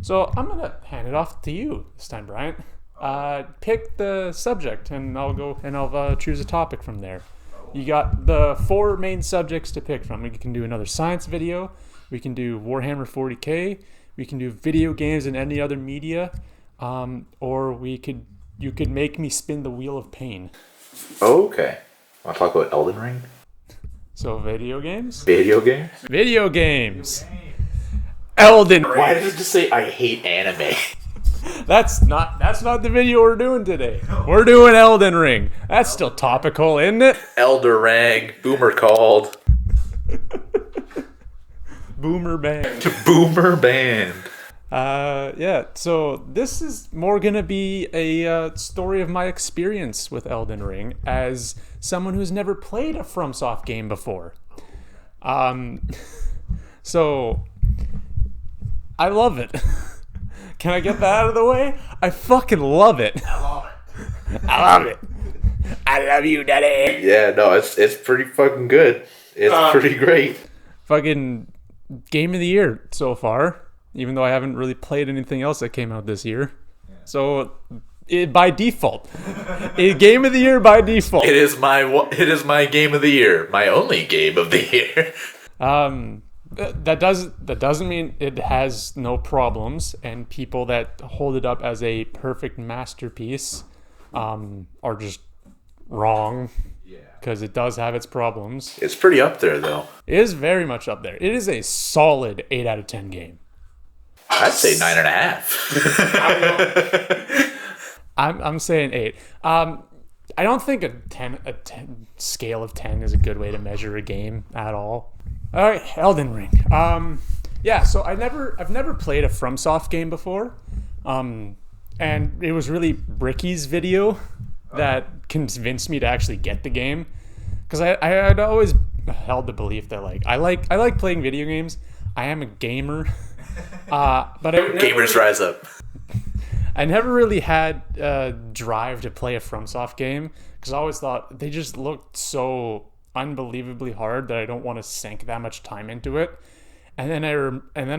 So I'm gonna hand it off to you this time, Bryant. Pick the subject, and I'll choose a topic from there. You got the 4 main subjects to pick from. We can do another science video. We can do Warhammer 40k. We can do video games and any other media, or you could make me spin the wheel of pain. Okay. Want to talk about Elden Ring? So video games. Video games. Video games. Elden Ring. Why does it just say I hate anime? That's not the video we're doing today. We're doing Elden Ring. That's still topical, isn't it? Elder Rang. Boomer called. Boomer band. Boomer band. Yeah, so this is more gonna be a story of my experience with Elden Ring as someone who's never played a FromSoft game before. So I love it. Can I get that out of the way? I fucking love it. I love it. I love it. I love you, Daddy. Yeah, no, it's pretty fucking good. It's pretty great. Fucking game of the year so far, even though I haven't really played anything else that came out this year. Yeah. So by default, game of the year by default. It is my game of the year. My only game of the year. That doesn't mean it has no problems, and people that hold it up as a perfect masterpiece are just wrong. Yeah. Because it does have its problems. It's pretty up there, though. It is very much up there. It is a solid 8 out of 10 game. I'd say 9.5. I'm saying 8. I don't think a 10 scale of 10 is a good way to measure a game at all. All right, Elden Ring. Yeah, so I've never played a FromSoft game before, and it was really Bricky's video that convinced me to actually get the game, because I had always held the belief that I like playing video games. I am a gamer, but gamers rise up. I never really had drive to play a FromSoft game because I always thought they just looked so unbelievably hard that I don't want to sink that much time into it. And then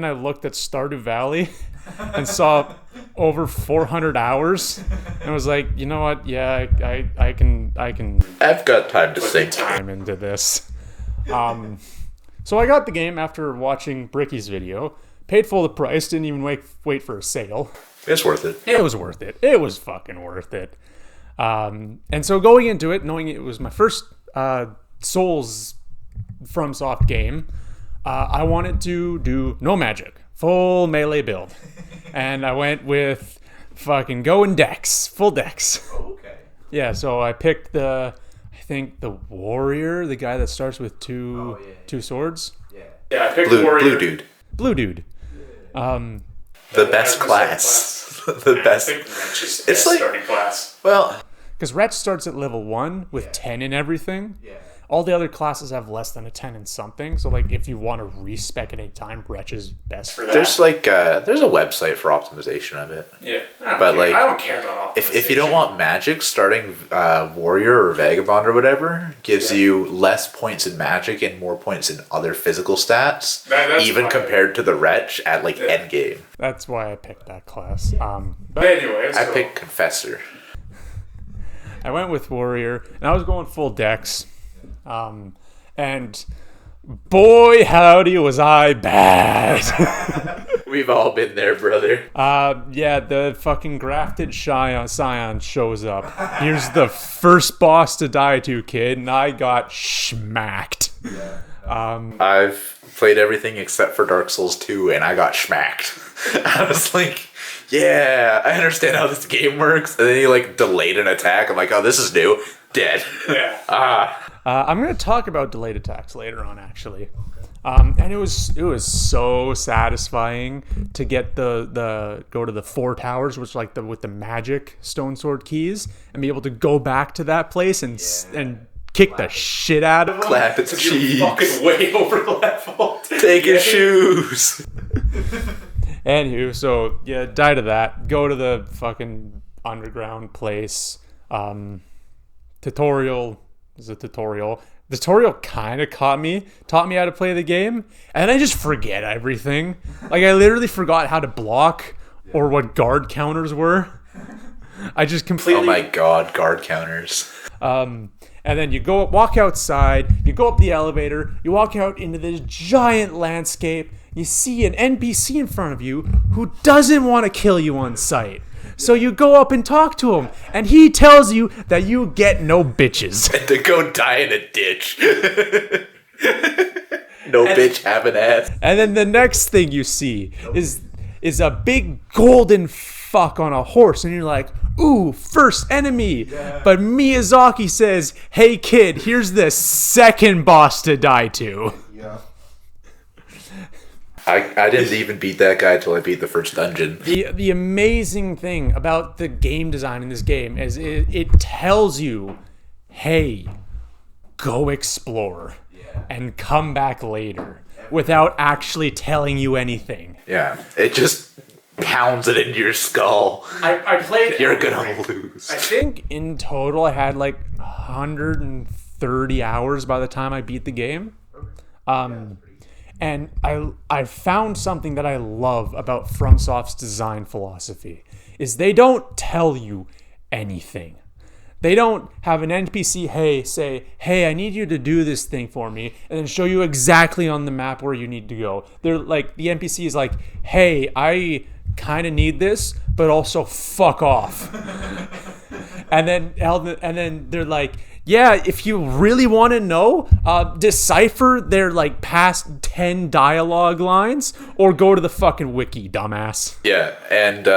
I looked at Stardew Valley and saw over 400 hours and was like, you know what? Yeah, I can. I've got time to sink time into this. So I got the game after watching Bricky's video. Paid full the price. Didn't even wait for a sale. It's worth it. It was worth it. It was fucking worth it. And so going into it, knowing it was my first Souls FromSoft game, I wanted to do no magic, full melee build, and I went with fucking going dex, full dex. Okay. Yeah, so I picked I think the warrior, the guy that starts with two swords. Yeah, I picked warrior. Blue dude. Yeah. The best class. The best. I think Wretch is It's best like- starting class. Well, Because Wretch starts at level 1 with 10 in everything. yeah. All the other classes have less than a 10 in something. So if you want to respec at any time, Wretch is best for that. There's there's a website for optimization of it. Yeah, But, I don't care about If you don't want magic, starting warrior or vagabond or whatever gives you less points in magic and more points in other physical stats, That's even fine. compared to the wretch at end game. That's why I picked that class. But anyways, I picked confessor. I went with warrior, and I was going full dex. And boy, howdy, was I bad. We've all been there, brother. Yeah, the fucking grafted Scion shows up. Here's the first boss to die to, kid, and I got schmacked. I've played everything except for Dark Souls 2, and I got schmacked. I was like, yeah, I understand how this game works. And then you delayed an attack. I'm like, oh, this is new. Dead. yeah. I'm going to talk about delayed attacks later on, actually. And it was so satisfying to get the go to the 4 towers, which with the magic stone sword keys, and be able to go back to that place and kick the shit out of them. Clap its cheeks. Fucking way over level. Take his shoes. Anywho, so yeah, die to that. Go to the fucking underground place. Tutorial is a tutorial. The tutorial kind of taught me how to play the game, and I just forget everything. Like, I literally forgot how to block or what guard counters were. I just completely... Oh my god, guard counters. And then you walk outside, you go up the elevator, you walk out into this giant landscape, you see an NPC in front of you who doesn't want to kill you on sight. So you go up and talk to him, and he tells you that you get no bitches. And to go die in a ditch. No bitch have an ass. And then the next thing you see is a big golden fuck on a horse, and you're like, ooh, first enemy. Yeah. But Miyazaki says, hey kid, here's the second boss to die to. Yeah. I didn't even beat that guy till I beat the first dungeon. The amazing thing about the game design in this game is it tells you, hey, go explore and come back later without actually telling you anything. Yeah, it just pounds it into your skull. I played. You're gonna lose. I think in total I had like 130 hours by the time I beat the game. And I found something that I love about FromSoft's design philosophy is they don't tell you anything. They don't have an NPC say, hey, I need you to do this thing for me, and then show you exactly on the map where you need to go. They're like, the NPC is like, hey, I kind of need this, but also fuck off. and then they're like, yeah, if you really want to know, decipher their like past 10 dialogue lines or go to the fucking wiki, dumbass. Yeah, and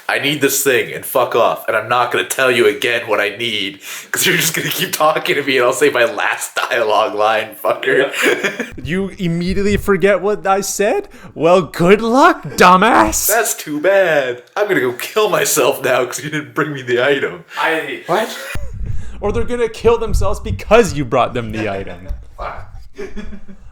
I need this thing and fuck off. And I'm not going to tell you again what I need because you're just going to keep talking to me and I'll say my last dialogue line, fucker. You immediately forget what I said? Well, good luck, dumbass. That's too bad. I'm going to go kill myself now because you didn't bring me the item. What? Or they're gonna kill themselves because you brought them the item. But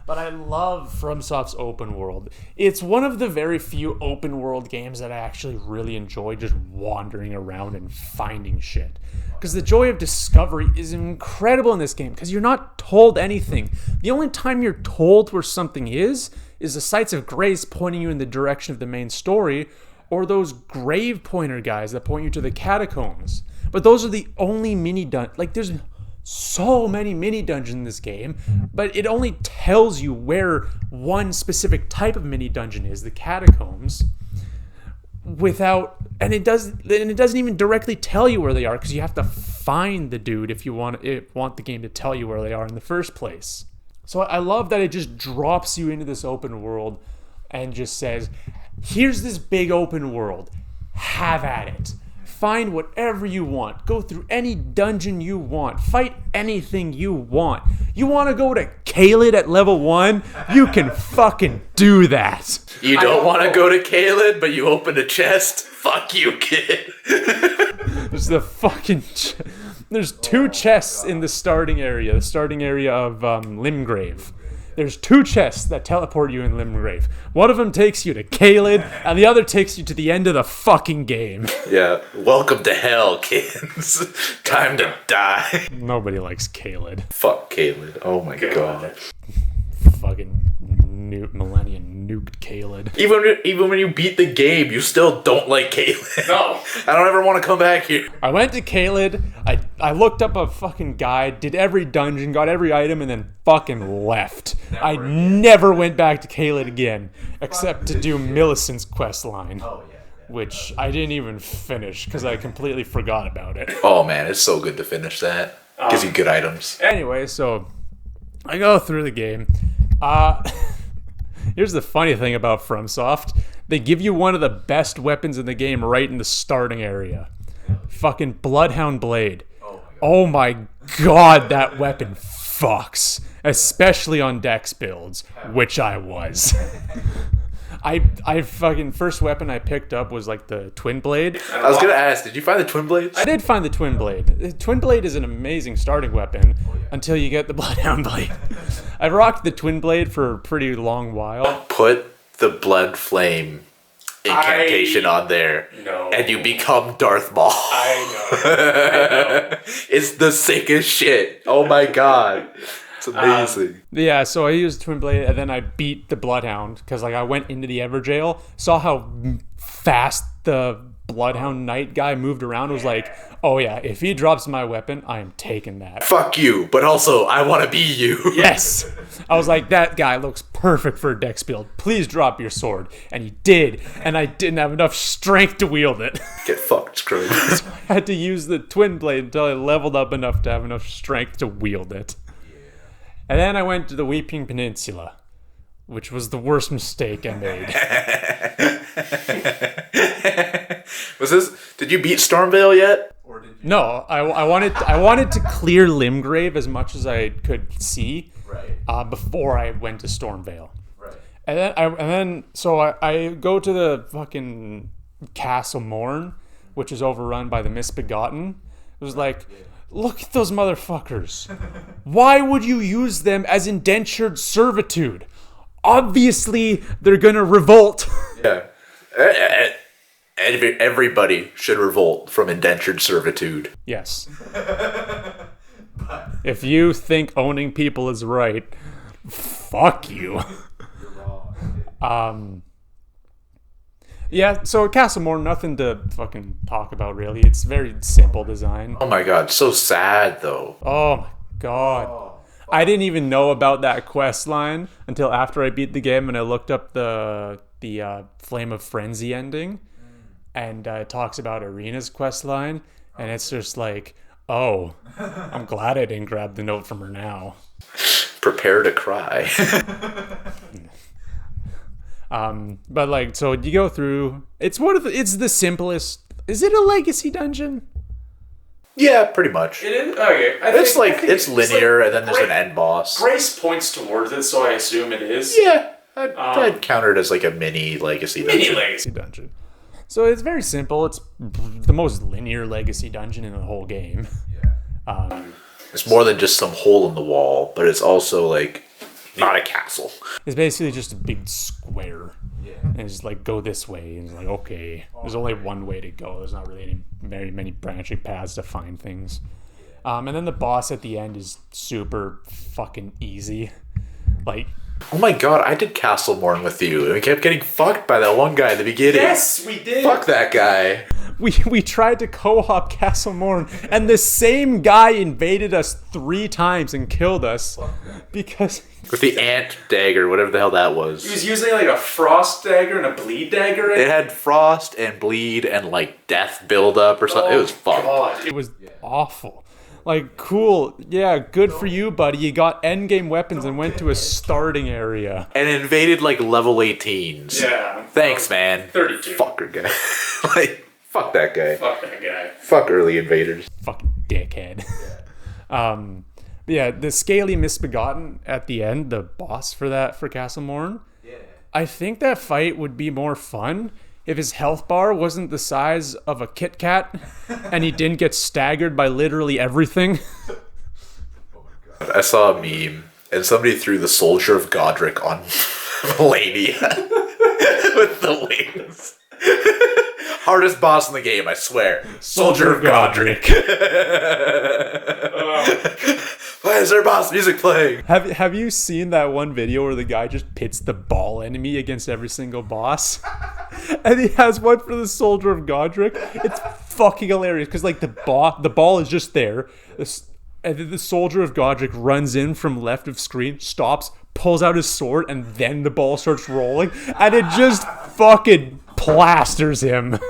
I love FromSoft's open world. It's one of the very few open world games that I actually really enjoy just wandering around and finding shit. Because the joy of discovery is incredible in this game because you're not told anything. The only time you're told where something is the sites of grace pointing you in the direction of the main story, or those grave pointer guys that point you to the catacombs. But those are the only like there's so many mini dungeons in this game, but it only tells you where one specific type of mini dungeon is, the catacombs, and it doesn't even directly tell you where they are because you have to find the dude if you want the game to tell you where they are in the first place. So I love that it just drops you into this open world and just says, here's this big open world, have at it. Find whatever you want. Go through any dungeon you want. Fight anything you want. You want to go to Caelid at level 1? You can fucking do that. You don't want to go to Caelid, but you open a chest? Fuck you, kid. There's two chests in the starting area. The starting area of Limgrave. There's two chests that teleport you in Limgrave. One of them takes you to Caelid, and the other takes you to the end of the fucking game. Yeah, welcome to hell, kids. Time to die. Nobody likes Caelid. Fuck Caelid. Oh my god. Fucking Millennia nuked Caelid. Even when you beat the game, you still don't like Caelid. No. I don't ever want to come back here. I went to Caelid, I looked up a fucking guide, did every dungeon, got every item, and then fucking left. I never went back to Caelid again, except to do Millicent's quest line. Which I didn't even finish because I completely forgot about it. Oh man, it's so good to finish that. Gives you good items. Anyway, so I go through the game. Here's the funny thing about FromSoft. They give you one of the best weapons in the game right in the starting area. Fucking Bloodhound Blade. Oh my god, that weapon fucks. Especially on Dex builds, which I was. I fucking first weapon I picked up was like the Twin Blade. I was gonna ask, did you find the Twin Blades? I did find the Twin Blade. The Twin Blade is an amazing starting weapon until you get the Bloodhound Blade. I've rocked the Twin Blade for a pretty long while. Put the Blood Flame incantation on there. No. And you become Darth Maul. I know. It's the sickest shit. Oh my god. It's amazing. Yeah, so I used Twin Blade, and then I beat the Bloodhound, because like I went into the Everjail, saw how fast the Bloodhound Knight guy moved around, was like, oh yeah, if he drops my weapon, I am taking that. Fuck you, but also I want to be you. Yes! I was like, that guy looks perfect for a dex build. Please drop your sword. And he did, and I didn't have enough strength to wield it. Get fucked, Scrooge. So I had to use the Twin Blade until I leveled up enough to have enough strength to wield it. And then I went to the Weeping Peninsula, which was the worst mistake I made. Did you beat Stormvale yet? Or did you? No, I wanted to clear Limgrave as much as I could see, Right. before I went to Stormvale. Right. And then I go to the fucking Castle Morn, which is overrun by the Misbegotten. It was like, look at those motherfuckers. Why would you use them as indentured servitude? Obviously, they're gonna revolt. Yeah. Everybody should revolt from indentured servitude. Yes. If you think owning people is right, fuck you. Yeah, so Castlemore, nothing to fucking talk about really. It's very simple design. Oh my god, so sad though. Oh my god. I didn't even know about that quest line until after I beat the game and I looked up the Flame of Frenzy ending. And it talks about Arena's quest line. And it's just like, oh, I'm glad I didn't grab the note from her now. Prepare to cry. But like, so you go through, it's the simplest. Is it a legacy dungeon? Yeah, pretty much. It is? Okay. It's linear, and then there's an end boss. Grace points towards it, so I assume it is. Yeah, I'd count it as like a mini legacy dungeon. Mini legacy Dungeon. So it's very simple. It's the most linear legacy dungeon in the whole game. It's more than just some hole in the wall, but it's also like not a castle. It's basically just a big square. Yeah. And it's like, go this way. And it's like, okay. There's only one way to go. There's not really very many branching paths to find things. And then the boss at the end is super fucking easy. Like, oh my god, I did Castlemorn with you, and we kept getting fucked by that one guy at the beginning. Yes, we did. Fuck that guy. we tried to co-op Castle Morn, and the same guy invaded us 3 times and killed us because With the ant dagger, whatever the hell that was. He was using like a frost dagger and a bleed dagger. It had frost and bleed and like death buildup or something. It was fun. God. it was awful. Like, cool, yeah, good for you, buddy. You got endgame weapons and went to a starting area. And invaded like level 18s. Yeah. Thanks, man. 32. Fucker guy. Like, fuck that guy. Fuck that guy. Fuck early invaders. Fucking dickhead. Yeah, the Scaly Misbegotten at the end, the boss for Castle Morn. Yeah. I think that fight would be more fun if his health bar wasn't the size of a Kit Kat and he didn't get staggered by literally everything. I saw a meme and somebody threw the Soldier of Godric on Millennia with the wings. Hardest boss in the game, I swear. Soldier of Godric. Why is there boss music playing? Have you seen that one video where the guy just pits the ball enemy against every single boss? And he has one for the Soldier of Godric. It's fucking hilarious because like the ball is just there. And then the Soldier of Godric runs in from left of screen, stops, pulls out his sword, and then the ball starts rolling. And it just fucking plasters him.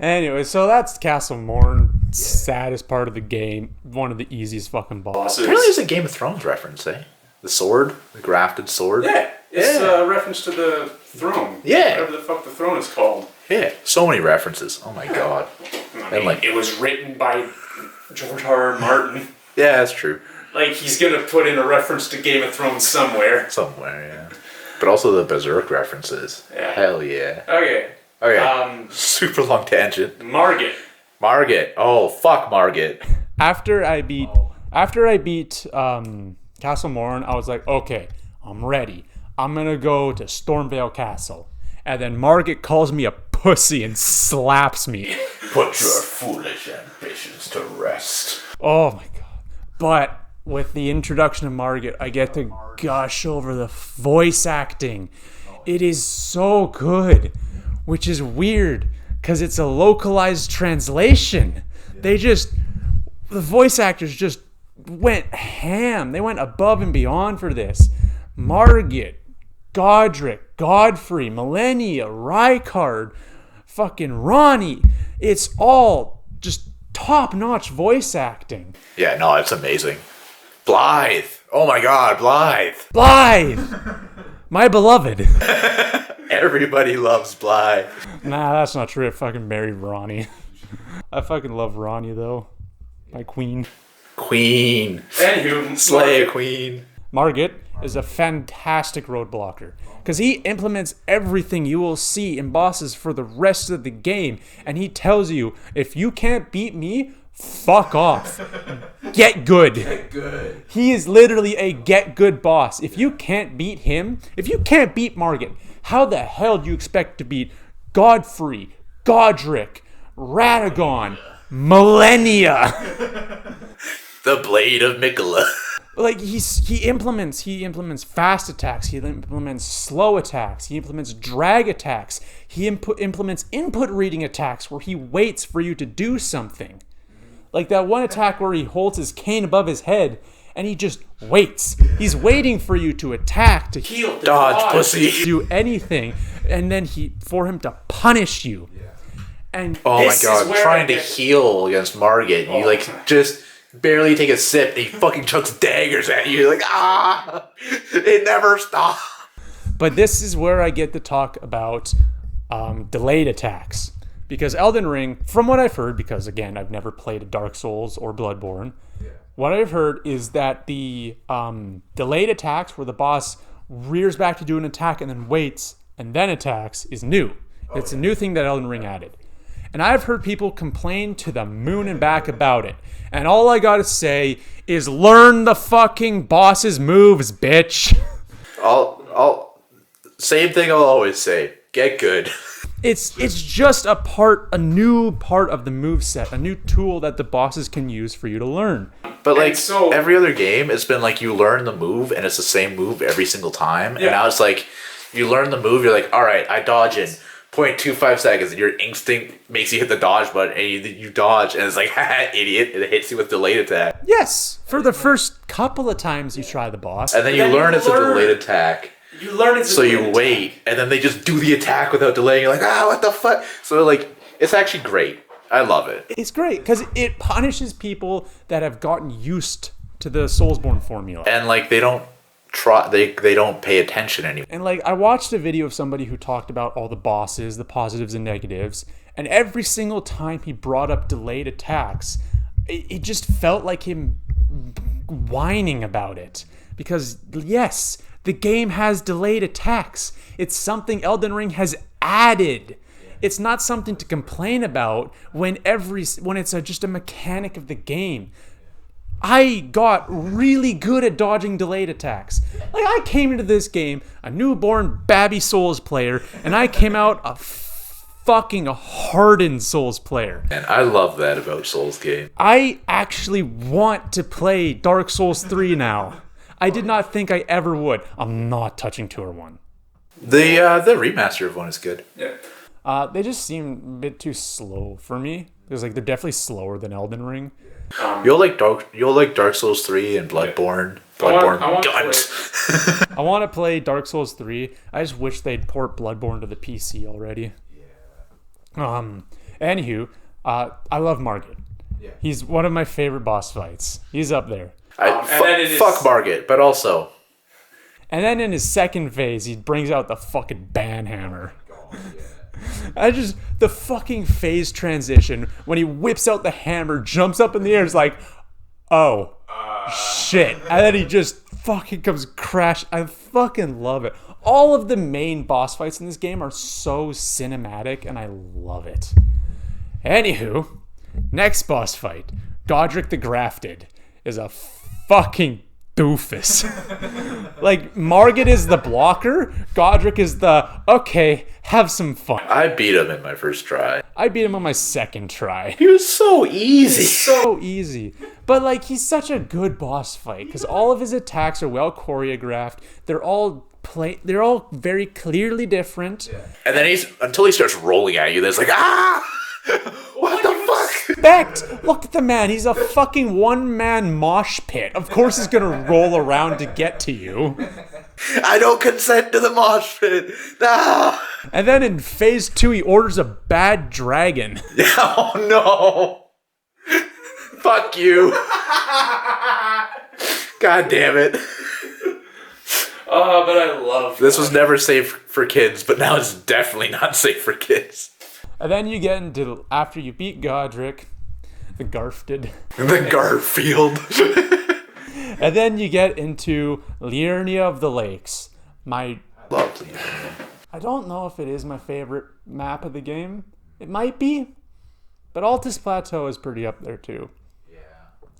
Anyway, so that's Castle Morn. Saddest part of the game. One of the easiest fucking bosses. Apparently there's a Game of Thrones reference, eh? The sword? The grafted sword? Yeah. It's a reference to the throne. Yeah. Whatever the fuck the throne is called. Yeah. So many references. Oh my god. I mean, it was written by George R. R. Martin. Yeah, that's true. Like, he's gonna put in a reference to Game of Thrones somewhere. Somewhere, yeah. But also the Berserk references. Yeah. Hell yeah. Okay. Super long tangent. Margaret. Oh, fuck Margaret. After I beat Castle Morn, I was like, okay, I'm ready. I'm gonna go to Stormvale Castle. And then Margaret calls me a pussy and slaps me. Put your foolish ambitions to rest. Oh my god. But with the introduction of Margaret, I get to gush over the voice acting. It is so good, which is weird because it's a localized translation. The voice actors just went ham. They went above and beyond for this. Margaret, Godric, Godfrey, Millennia, Rykard, fucking Ronnie. It's all just top-notch voice acting. Yeah, no, it's amazing. Blythe. Oh my god, Blythe. Blythe! My beloved. Everybody loves Blythe. Nah, that's not true. I fucking married Ronnie. I fucking love Ronnie, though. My queen. Queen. Anywho, Slay a queen. Margaret is a fantastic roadblocker because he implements everything you will see in bosses for the rest of the game, and he tells you, if you can't beat me, fuck off. Get good. Get good. He is literally a get good boss. If you can't beat him, if you can't beat Margaret, how the hell do you expect to beat Godfrey, Godric, Radon, Millennia? The Blade of Mikola. Like he implements fast attacks, he implements slow attacks, he implements drag attacks, he implements input reading attacks where he waits for you to do something. Like that one attack where he holds his cane above his head and he just waits. He's waiting for you to attack, to heal, Dodge, pussy. do anything, and then for him to punish you. And Oh my This is god, where trying I to get- heal against Margaret. You like just barely take a sip and he fucking chucks daggers at you. You're like, ah, it never stops. But this is where I get to talk about delayed attacks. Because Elden Ring, from what I've heard, because again, I've never played a Dark Souls or Bloodborne, what I've heard is that the delayed attacks where the boss rears back to do an attack and then waits and then attacks is new. It's a new thing that Elden Ring added. And I've heard people complain to the moon and back about it. And all I gotta say is learn the fucking boss's moves, bitch. Same thing I'll always say. Get good. It's just a new part of the moveset, a new tool that the bosses can use for you to learn. But like so- every other game, it's been like you learn the move and it's the same move every single time. And now it's like you learn the move, you're like, all right, I dodge in 0.25 seconds, and your instinct makes you hit the dodge button, and you dodge, and it's like, haha, idiot, and it hits you with delayed attack. Yes, for the first couple of times you try the boss. And then you learn it's a delayed attack. You learn it's So you wait, and then they just do the attack without delaying. You're like, what the fuck? So like, it's actually great. I love it. It's great because it punishes people that have gotten used to the Soulsborne formula. And like, they don't try, they don't pay attention anymore. And like, I watched a video of somebody who talked about all the bosses, the positives and negatives, and every single time he brought up delayed attacks, it just felt like him whining about it. Because yes, the game has delayed attacks. It's something Elden Ring has added. It's not something to complain about when it's just a mechanic of the game. I got really good at dodging delayed attacks. Like, I came into this game a newborn babby Souls player, and I came out a fucking hardened Souls player. And I love that about Souls game. I actually want to play Dark Souls 3 now. I did not think I ever would. I'm not touching 2 or 1. The remaster of one is good. Yeah. They just seem a bit too slow for me. Because like they're definitely slower than Elden Ring. You'll like Dark Souls 3 and Bloodborne. I want Gunt. I want to play Dark Souls 3. I just wish they'd port Bloodborne to the PC already. Anywho, I love Margaret. He's one of my favorite boss fights. He's up there. Fuck Margaret, but also. And then in his second phase, he brings out the fucking banhammer. The fucking phase transition when he whips out the hammer, jumps up in the air, is like, oh, shit. And then he just fucking comes crash. I fucking love it. All of the main boss fights in this game are so cinematic, and I love it. Anywho, next boss fight, Godric the Grafted, is a fucking doofus. Like, Margaret is the blocker. Godric is the, okay, have some fun. I beat him in my first try. I beat him on my second try. He was so easy. So easy. But, like, he's such a good boss fight because all of his attacks are well choreographed. They're all very clearly different. Yeah. And then until he starts rolling at you, there's like, ah! What the fuck? Expect? Look at the man. He's a fucking one-man mosh pit. Of course he's gonna roll around to get to you. I don't consent to the mosh pit. No. And then in phase 2, he orders a bad dragon. Oh no. Fuck you. God damn it. Oh, but I love this. Was never safe for kids, but now it's definitely not safe for kids. And then you get into, after you beat Godric, the Garfted. The Garfield. And then you get into Liurnia of the Lakes. Love Liurnia. I don't know if it is my favorite map of the game. It might be. But Altus Plateau is pretty up there too. Yeah.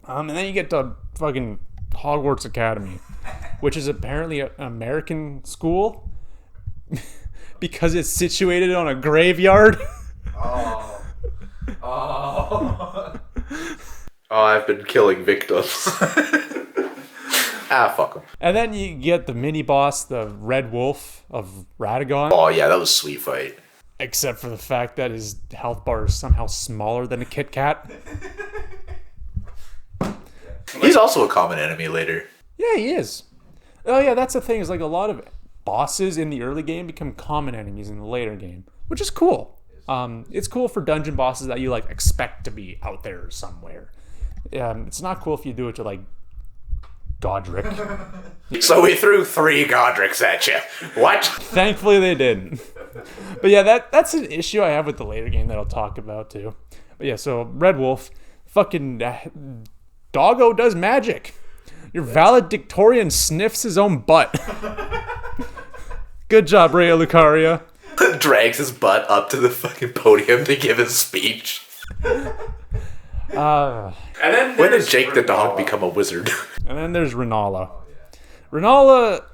And then you get to fucking Hogwarts Academy, which is apparently an American school because it's situated on a graveyard. Oh, I've been killing victims. Fuck them. And then you get the mini boss, the Red Wolf of Radon. Oh yeah, that was a sweet fight. Except for the fact that his health bar is somehow smaller than a Kit Kat. He's also a common enemy later. Yeah, he is. Oh yeah, that's the thing, is like a lot of bosses in the early game become common enemies in the later game, which is cool. It's cool for dungeon bosses that you like expect to be out there somewhere. It's not cool if you do it to like Godric. So we threw 3 Godrics at you. What? Thankfully they didn't. But yeah, that's an issue I have with the later game that I'll talk about too. But yeah, so Red Wolf, fucking doggo does magic. Your valedictorian sniffs his own butt. Good job, Rhea Lucaria. Drags his butt up to the fucking podium to give his speech. And then when did Jake the dog become a wizard? And then there's Renala. Renala.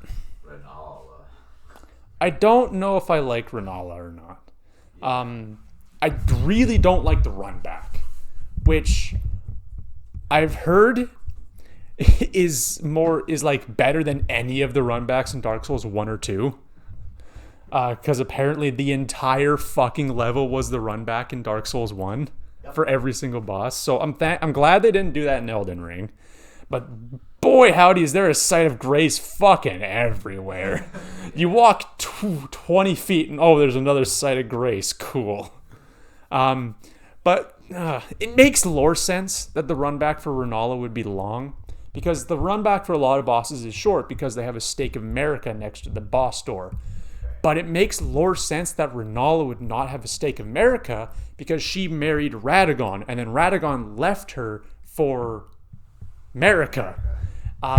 I don't know if I like Renala or not. I really don't like the run back, which I've heard is like better than any of the run backs in Dark Souls 1 or 2. Because apparently the entire fucking level was the run back in Dark Souls 1 for every single boss. So I'm glad they didn't do that in Elden Ring. But boy, howdy, is there a site of grace fucking everywhere. You walk 20 feet and there's another site of grace. Cool. But it makes lore sense that the run back for Renala would be long. Because the run back for a lot of bosses is short because they have a stake of America next to the boss door. But it makes lore sense that Renala would not have a stake of America because she married Radagon, and then Radagon left her for America.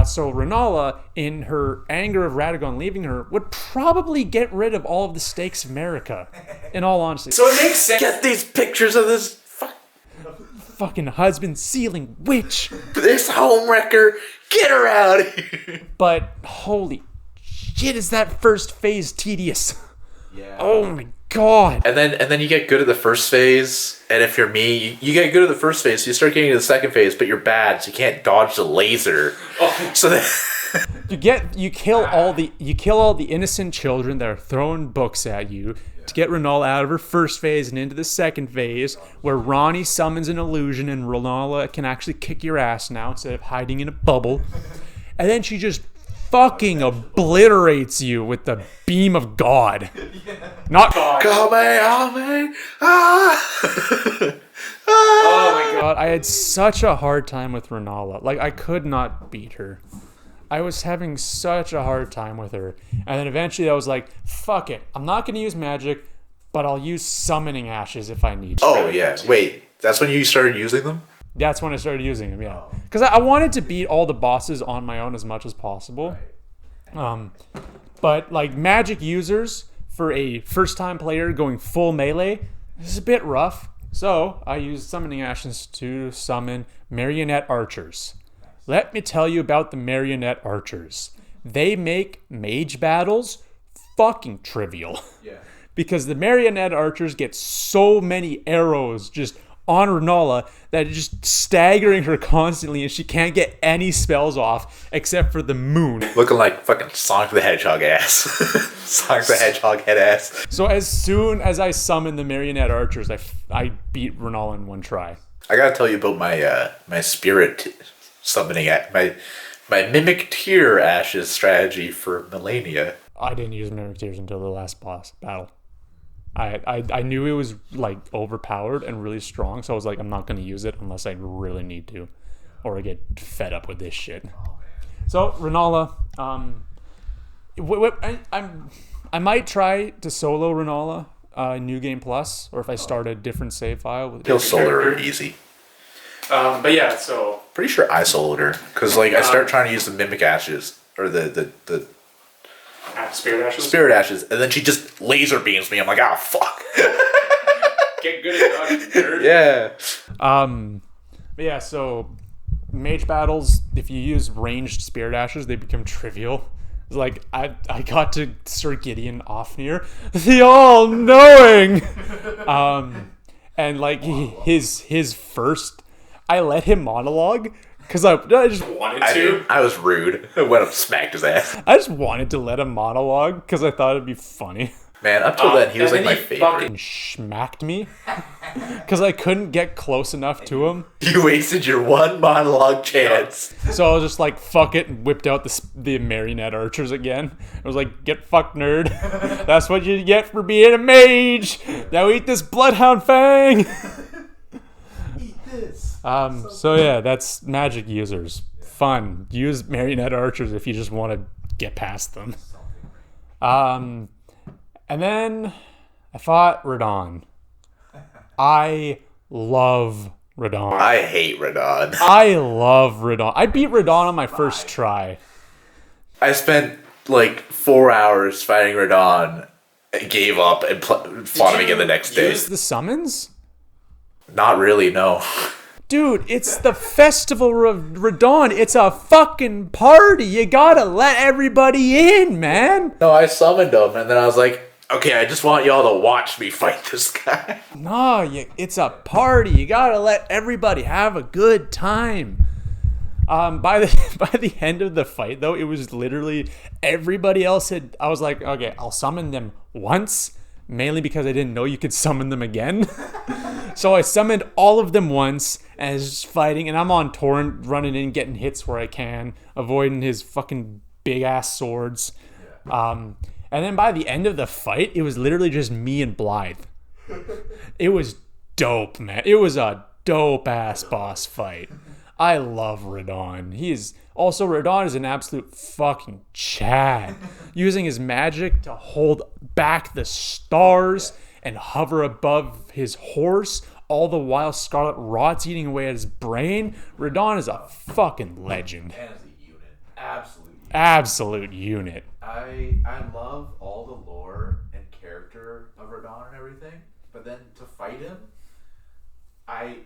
So Renala, in her anger of Radagon leaving her, would probably get rid of all of the stakes of America, in all honesty. So it makes sense. Get these pictures of this fucking husband sealing witch. This homewrecker, get her out of here. But holy shit, is that first phase tedious. Yeah. Oh my god. And then you get good at the first phase, and if you're me, you get good at the first phase, so you start getting to the second phase, but you're bad, so you can't dodge the laser. Oh. So then you kill all the innocent children that are throwing books at you to get Renala out of her first phase and into the second phase, where Ronnie summons an illusion and Renala can actually kick your ass now instead of hiding in a bubble. And then she just fucking obliterates you with the beam of God. Not God. Kamehameha. Oh my god, I had such a hard time with Renala. Like, I could not beat her. I was having such a hard time with her. And then eventually I was like, fuck it. I'm not going to use magic, but I'll use summoning ashes if I need to. Oh, yeah. Wait, that's when you started using them? That's when I started using them, yeah. Because I wanted to beat all the bosses on my own as much as possible. But, like, magic users for a first-time player going full melee is a bit rough. So I used summoning ashes to summon marionette archers. let me tell you about the marionette archers. They make mage battles fucking trivial. Yeah. Because the marionette archers get so many arrows just on Rinola that it's just staggering her constantly, and she can't get any spells off except for the moon. Looking like fucking Sonic the Hedgehog ass. Sonic the Hedgehog head ass. So as soon as I summon the marionette archers, I beat Rinola in one try. I gotta tell you about my my spirit summoning my Mimic Tear Ashes strategy for Millennia. I didn't use Mimic Tears until the last boss battle. I knew it was like overpowered and really strong, so I was like, I'm not going to use it unless I really need to, or I get fed up with this shit. So Rinola, I might try to solo Rinola New Game Plus, or if I start a different save file. He'll solo her easy. But yeah, so Pretty sure I soloed her because like I start trying to use the Mimic Ashes or the Spirit Ashes. Spirit Ashes, and then she just laser beams me. I'm like, ah, fuck. Get good at dodging, nerd. Yeah. But yeah, so mage battles, if you use ranged Spirit Ashes, they become trivial. It's like I got to Sir Gideon Ofnir, the all-knowing, and like his first, I let him monologue. Because I just Wanted to. I was rude. I went up and smacked his ass. I just wanted to let him monologue because I thought it'd be funny. Man, up till then, he was like my favorite. And smacked me because I couldn't get close enough to him. You wasted your one monologue chance. So I was just like, fuck it, and whipped out the marionette archers again. I was like, get fucked, nerd. That's what you get for being a mage. Now eat this Bloodhound Fang. So yeah, that's magic users. Fun. Use marionette archers if you just want to get past them. And then I fought Radon. I love Radon. I hate Radon. I love Radon. I beat Radon on my first try. I spent like 4 hours fighting Radon, gave up, and fought him again the next day. Use the summons? Not really, no. Dude, it's the Festival of Radon. It's a fucking party. You gotta let everybody in, man. No, I summoned him, and then I was like, okay, I just want y'all to watch me fight this guy. No, it's a party. You gotta let everybody have a good time. By the end of the fight, though, it was literally everybody else had. I was like, okay, I'll summon them once, mainly because I didn't know you could summon them again. So I summoned all of them once, and I was just fighting, and I'm on torrent, running in, getting hits where I can, avoiding his fucking big ass swords. And then by the end of the fight, it was literally just me and Blythe. It was dope, man. It was a dope ass boss fight. I love Radon. Radon is an absolute fucking Chad. Using his magic to hold back the stars and hover above his horse, all the while Scarlet Rot's eating away at his brain. Radon is a fucking legend. And as a unit. Absolute unit. Absolute unit. I love all the lore and character of Radon and everything, but then to fight him, I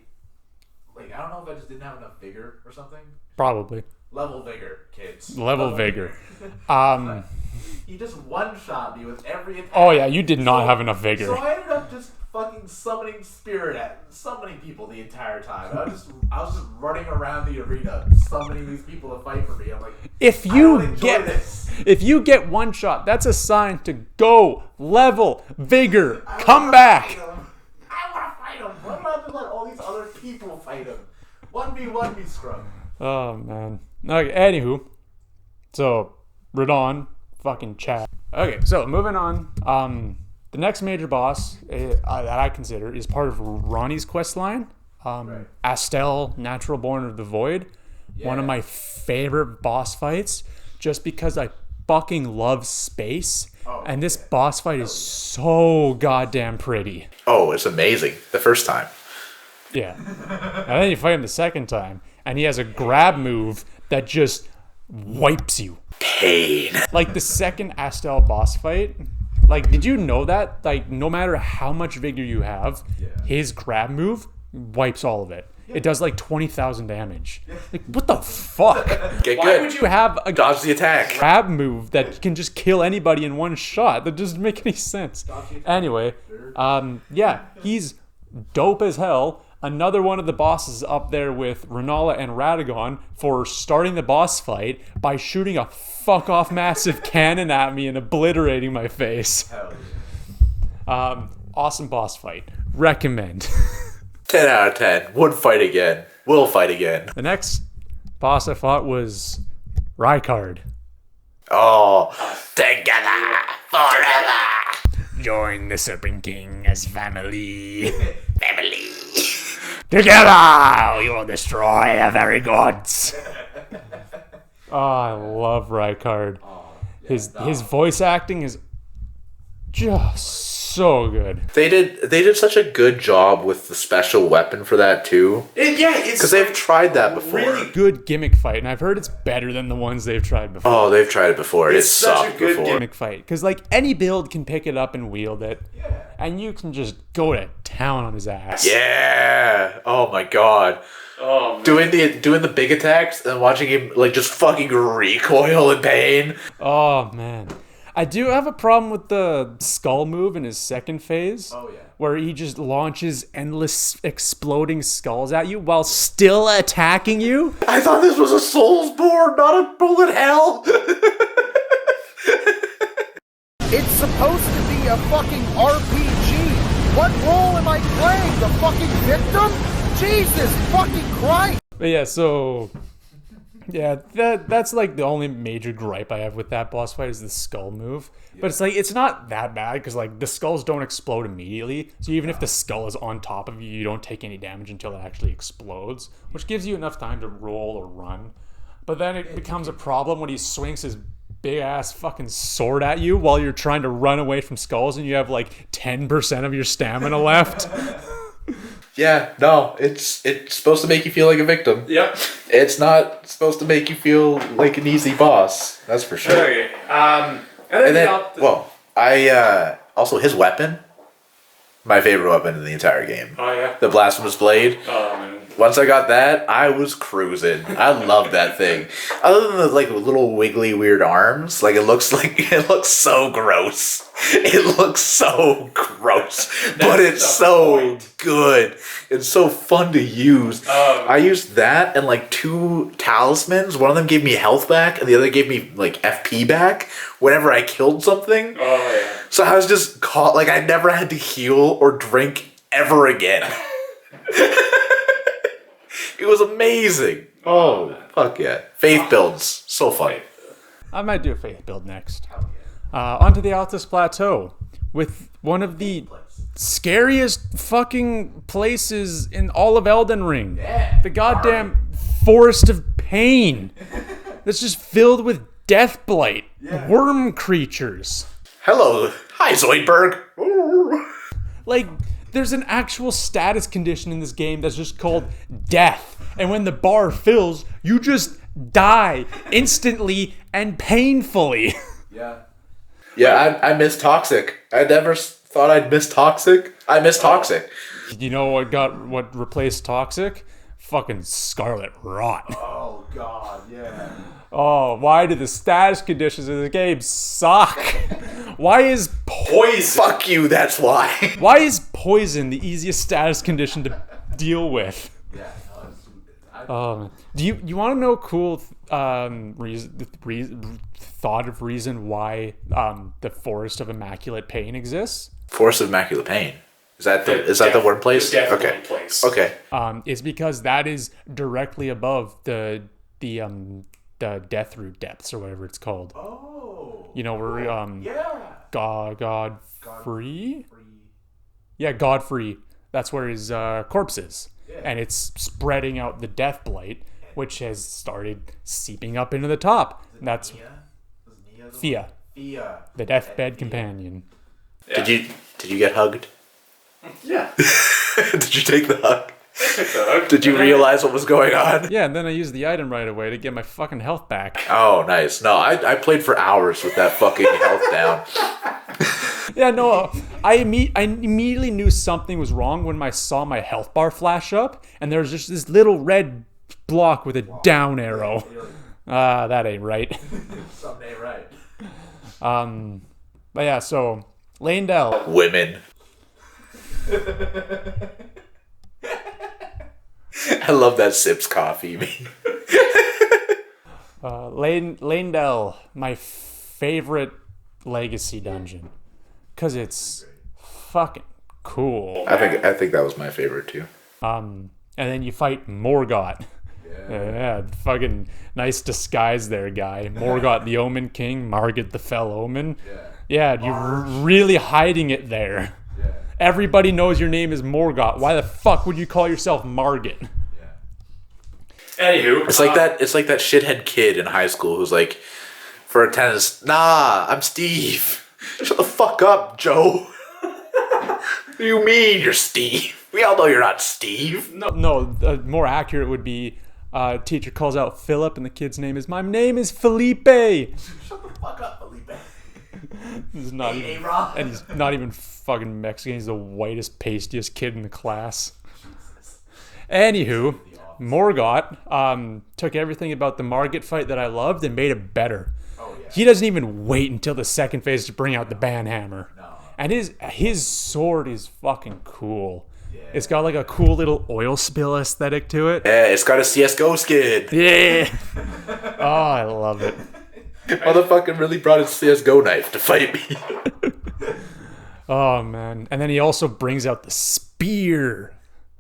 don't know if I just didn't have enough vigor or something. Probably. Level vigor, kids. Level vigor. He just one-shot me with every attack. Oh yeah, you did not have enough vigor. So I ended up just fucking summoning people the entire time. I was just running around the arena summoning these people to fight for me. I'm like, if you get one shot, that's a sign to go level vigor. Come back. I want to fight him. Why do I have to let all these other people fight him? 1v1 me scrub. Oh man. Okay, anywho. So Radon, fucking chat. Okay, so moving on. The next major boss that I consider is part of Ronnie's quest line. Right. Estelle, Natural Born of the Void. Yeah. One of my favorite boss fights, just because I fucking love space. And this boss fight is so goddamn pretty. Oh, it's amazing. The first time. Yeah. And then you fight him the second time, and he has a grab move that just wipes you. Pain. Like the second Estelle boss fight, like, did you know that? Like, no matter how much vigor you have, his grab move wipes all of it. it does like 20,000 damage. Like, what the fuck? Get Why good. would you have a Dodge the attack. grab move that can just kill anybody in one shot? That doesn't make any sense. Anyway, yeah, he's dope as hell. Another one of the bosses up there with Renala and Radon for starting the boss fight by shooting a fuck off massive cannon at me and obliterating my face. Awesome boss fight. Recommend. 10 out of 10. Would fight again. Will fight again. The next boss I fought was Rykard. Oh, together forever. Join the Serpent King as family. Family. Together, you will destroy the very gods. Oh, I love Rykard. His voice acting is just so good. They did such a good job with the special weapon for that too. It's Because they've tried that before. really Good gimmick fight, and I've heard it's better than the ones they've tried before. Oh, they've tried it before. It such a sucked good before. Gimmick fight, because like any build can pick it up and wield it, and you can just go to town on his ass. Yeah. Oh my god. Oh, man. Doing the big attacks and watching him like just fucking recoil in pain. Oh man, I do have a problem with the skull move in his second phase. Oh, yeah. Where he just launches endless exploding skulls at you while still attacking you. I thought this was a Soulsborne, not a bullet hell. It's supposed to be a fucking RPG. What role am I playing? The fucking victim? Jesus fucking Christ! But yeah, so yeah, that's like the only major gripe I have with that boss fight is the skull move. But it's like it's not that bad because like the skulls don't explode immediately. So even if the skull is on top of you, you don't take any damage until it actually explodes, which gives you enough time to roll or run. But then it becomes a problem when he swings his big ass fucking sword at you while you're trying to run away from skulls and you have like 10% of your stamina left. Yeah, no, it's supposed to make you feel like a victim. Yep. It's not supposed to make you feel like an easy boss. That's for sure. Okay. And then, I also his weapon, my favorite weapon in the entire game. Oh yeah. The blasphemous blade. Oh man. Once I got that, I was cruising. I love that thing. Other than the like little wiggly weird arms, like it looks so gross. It looks so gross, but it's so good. It's so fun to use. I used that and like 2 talismans. One of them gave me health back, and the other gave me like FP back whenever I killed something. Oh yeah. So I was just caught. Like I never had to heal or drink ever again. It was amazing. Oh, fuck yeah. Faith builds. So fun. I might do a faith build next. Onto the Altus Plateau with one of the scariest fucking places in all of Elden Ring. The goddamn Forest of Pain. That's just filled with death blight. Worm creatures. Hello. Hi, Zoidberg. Ooh. Like, there's an actual status condition in this game that's just called death. And when the bar fills, you just die instantly and painfully. Yeah, I miss Toxic. I never thought I'd miss Toxic. I miss Toxic. You know what replaced Toxic? Fucking Scarlet Rot. Oh, God, yeah. Oh, why do the status conditions in the game suck? Why is Poison. Fuck you, that's why. why is poison the easiest status condition to deal with? Do you want to know a cool reason why the Forest of Immaculate Pain exists? Force of Immaculate Pain. Is that the word place? The death Okay. blade place. Okay. It's because that is directly above the Death Root depths or whatever it's called. Oh. You know where Yeah. Godfrey? Yeah, Godfrey. That's where his corpse is. And it's spreading out the death blight, which has started seeping up into the top. And that's Fia, the deathbed companion. Did you get hugged? Yeah. Did you take the hug? Did you realize what was going on? Yeah, and then I used the item right away to get my fucking health back. Oh, nice. No, I played for hours with that fucking health down. Yeah, no, I immediately knew something was wrong when I saw my health bar flash up, and there was just this little red block with a down arrow. That ain't right. Something ain't right. But yeah, so Leyndell. Women. I love that sips coffee meme. Leyndell, my favorite legacy dungeon, cause it's fucking cool. I think that was my favorite too. And then you fight Morgot. Yeah, fucking nice disguise there, guy. Morgot the Omen King, Margaret the Fell Omen. Yeah, you're really hiding it there. Yeah. Everybody knows your name is Morgot. Why the fuck would you call yourself Margaret? Anywho, It's like that shithead kid in high school who's like, for attendance, nah, I'm Steve. Shut the fuck up, Joe. What do you mean you're Steve? We all know you're not Steve. No, more accurate would be teacher calls out Philip and the kid's name is, my name is Felipe. Shut the fuck up, Felipe. He's not even, and he's not even fucking Mexican. He's the whitest, pastiest kid in the class. Anywho, Morgot took everything about the Margaret fight that I loved and made it better. He doesn't even wait until the second phase to bring out the banhammer. And his sword is fucking cool. It's got like a cool little oil spill aesthetic to it. Yeah, it's got a CSGO skin. Yeah. Oh, I love it. Motherfucker really brought his CSGO knife to fight me. Oh, man. And then he also brings out the spear.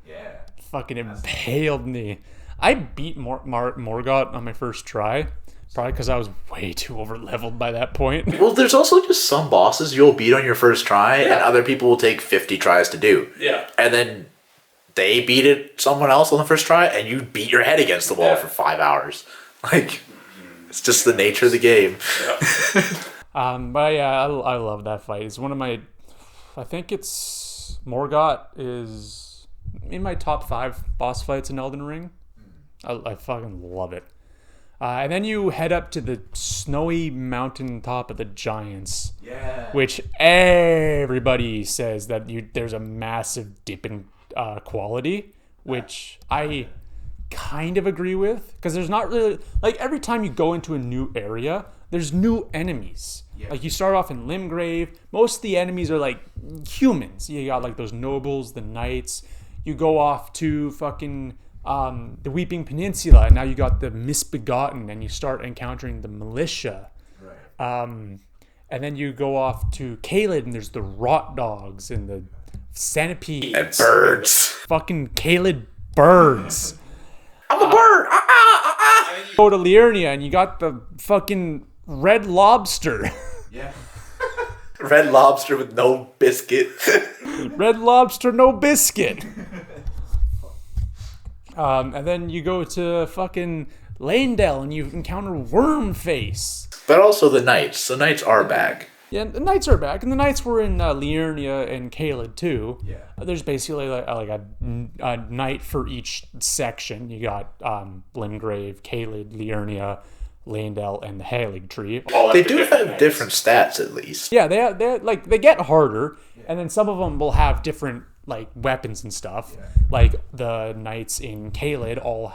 Yeah. Fucking impaled me. I beat Morgot on my first try. Probably because I was way too over-leveled by that point. Well, there's also just some bosses you'll beat on your first try, and other people will take 50 tries to do. Yeah. And then they beat it someone else on the first try, and you beat your head against the wall for 5 hours. Like, it's just the nature of the game. But yeah, I love that fight. It's one of my... I think it's... Morgot is in my top 5 boss fights in Elden Ring. I fucking love it. And then you head up to the snowy mountain top of the Giants, which everybody says that there's a massive dip in quality, which I kind of agree with, because there's not really, like, every time you go into a new area, there's new enemies. Like, you start off in Limgrave, most of the enemies are like humans. You got like those nobles, the knights. You go off to fucking the Weeping Peninsula, and now you got the Misbegotten, and you start encountering the militia. And then you go off to Caelid, and there's the Rot Dogs and the Centipedes. And birds. Fucking Caelid birds. I'm a bird! Go to Liurnia, and you got the fucking Red Lobster. Red Lobster with no biscuit. Red Lobster, no biscuit. And then you go to fucking Leyndell and you encounter Wormface. But also the Knights. The Knights are back. Yeah, the Knights are back. And the Knights were in Liurnia and Caelid too. There's basically like a knight for each section. You got Limgrave, Caelid, Liurnia, Leyndell, and the Halig Tree. They do have different stats at least. Yeah, they get harder. And then some of them will have different like weapons and stuff. Like the knights in Caelid all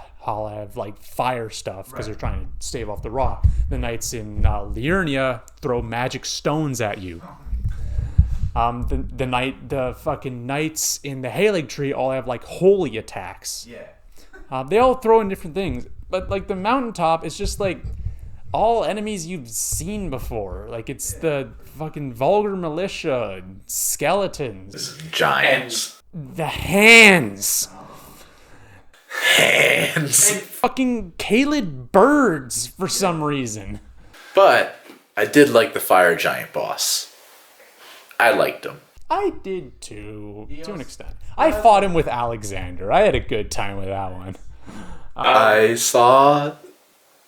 have like fire stuff because they're trying to stave off the rock. The knights in Liurnia throw magic stones at you. The fucking knights in the Halig Tree all have like holy attacks. They all throw in different things, but like the mountaintop is just like all enemies you've seen before. Like it's the fucking vulgar militia, skeletons, Giants, the hands, and fucking Caelid birds for some reason. But I did like the fire giant boss. I liked him. I did too, to an extent. I fought him with Alexander. I had a good time with that one. I saw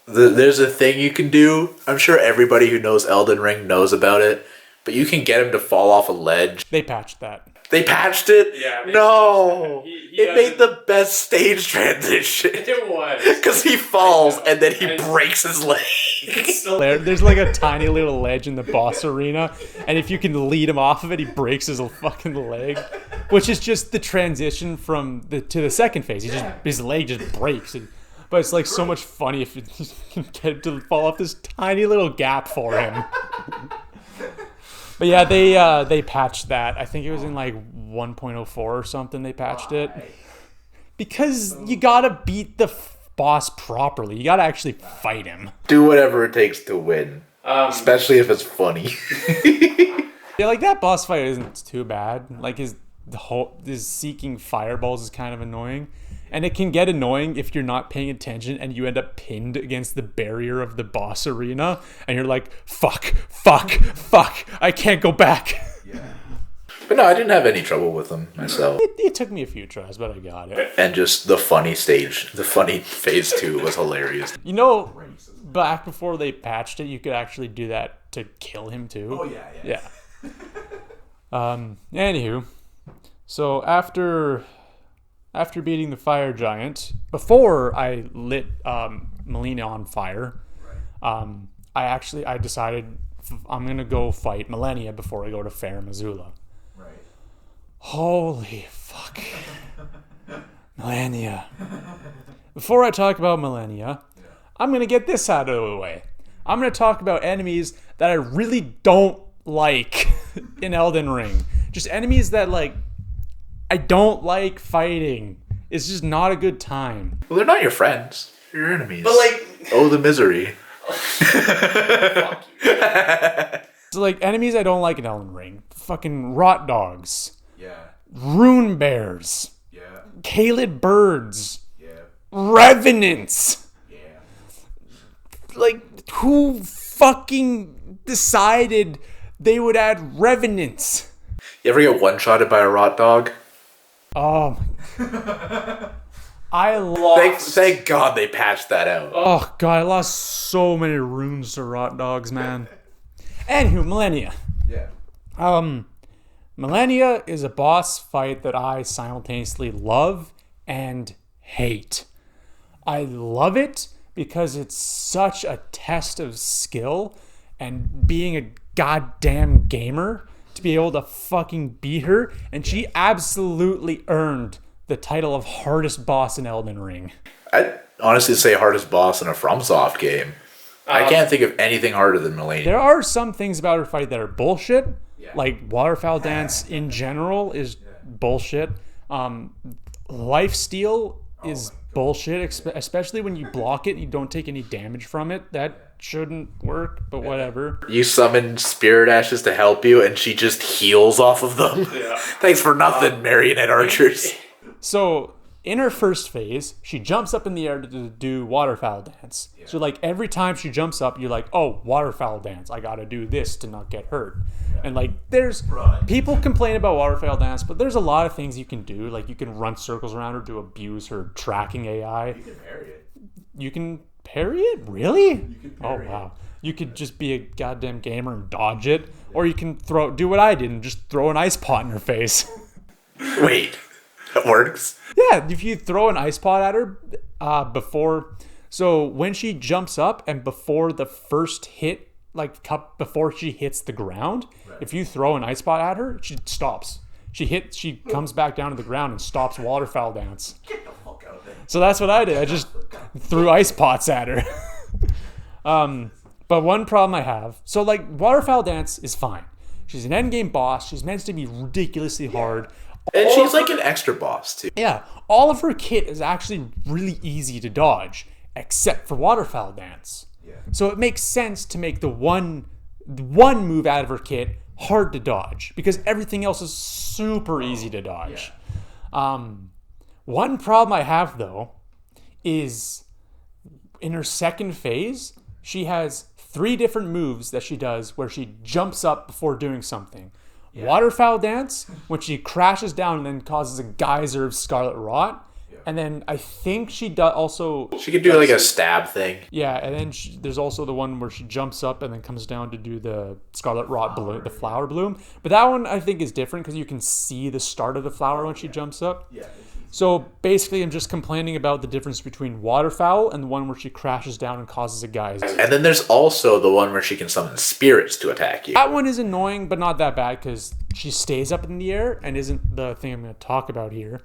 there's a thing you can do. I'm sure everybody who knows Elden Ring knows about it, but you can get him to fall off a ledge. They patched that. They patched it? Yeah. No. He It made the best stage transition. It was. Because he falls and then he breaks his leg. There's like a tiny little ledge in the boss arena, and if you can lead him off of it, he breaks his fucking leg, which is just the transition from to the second phase. His leg just breaks, but it's like so much funny if you can get him to fall off this tiny little gap for him. But yeah, they patched that. I think it was in like 1.04 or something. They patched it because you gotta beat the boss properly. You gotta actually fight him. Do whatever it takes to win, especially if it's funny. Yeah, like that boss fight isn't too bad. Like his seeking fireballs is kind of annoying, and it can get annoying if you're not paying attention and you end up pinned against the barrier of the boss arena, and you're like, fuck, I can't go back. Yeah. But no, I didn't have any trouble with them myself. It took me a few tries, but I got it. And just the funny phase 2 was hilarious. You know, back before they patched it, you could actually do that to kill him too. Oh yeah. Anywho, so after beating the fire giant, before I lit Millennia on fire, I decided I'm gonna go fight Millennia before I go to Fair Missoula. Right. Holy fuck. Millennia. Before I talk about Millennia, I'm gonna get this out of the way. I'm gonna talk about enemies that I really don't like in Elden Ring. Just enemies that like I don't like fighting. It's just not a good time. Well, they're not your friends. They're your enemies. But like, oh, the misery. fuck you. So like enemies I don't like in Elden Ring. Fucking rot dogs. Yeah. Rune bears. Yeah. Kalid birds. Yeah. Revenants. Yeah. Like who fucking decided they would add revenants? You ever get one-shotted by a rot dog? Oh my. I lost. Thank God they patched that out. Oh god, I lost so many runes to rot dogs, man. Anywho, Millennia. Yeah. Millennia is a boss fight that I simultaneously love and hate. I love it because it's such a test of skill and being a goddamn gamer to be able to fucking beat her, and she absolutely earned the title of hardest boss in Elden Ring. I'd honestly say hardest boss in a FromSoft game. I can't think of anything harder than Millennia. There are some things about her fight that are bullshit. Like Waterfowl Dance in general is bullshit. Lifesteal is bullshit, especially when you block it and you don't take any damage from it. That shouldn't work, but whatever. You summon spirit ashes to help you, and she just heals off of them. Yeah. Thanks for nothing, marionette archers. So in her first phase, she jumps up in the air to do Waterfowl Dance. So like every time she jumps up, you're like, oh, Waterfowl Dance. I gotta do this to not get hurt. And like there's people complain about Waterfowl Dance, but there's a lot of things you can do. Like you can run circles around her to abuse her tracking AI. You can parry it. You can parry it? Really? You can parry Oh wow. You could just be a goddamn gamer and dodge it. Or you can do what I did and just throw an ice pot in her face. Wait, that works? Yeah, if you throw an ice pot at her so when she jumps up and before the first hit, before she hits the ground, if you throw an ice pot at her, she stops. She comes back down to the ground and stops Waterfowl Dance. Get the fuck out of there. So that's what I did. I just threw ice pots at her. But one problem I have, so like Waterfowl Dance is fine. She's an endgame boss. She's meant to be ridiculously hard. And she's like an extra boss too. Yeah, all of her kit is actually really easy to dodge, except for Waterfowl Dance. Yeah. So it makes sense to make the one move out of her kit hard to dodge, because everything else is super easy to dodge. Yeah. One problem I have though is in her second phase, she has 3 different moves that she does where she jumps up before doing something. Yeah. Waterfowl Dance, when she crashes down and then causes a geyser of scarlet rot. Yeah. And then I think she does also... She could do like a stab thing. Yeah, and then there's also the one where she jumps up and then comes down to do the Scarlet Rot bloom, the flower bloom. But that one I think is different because you can see the start of the flower when she jumps up. Yeah. So basically I'm just complaining about the difference between waterfowl and the one where she crashes down and causes a geyser. And then there's also the one where she can summon spirits to attack you. That one is annoying, but not that bad because she stays up in the air and isn't the thing I'm going to talk about here.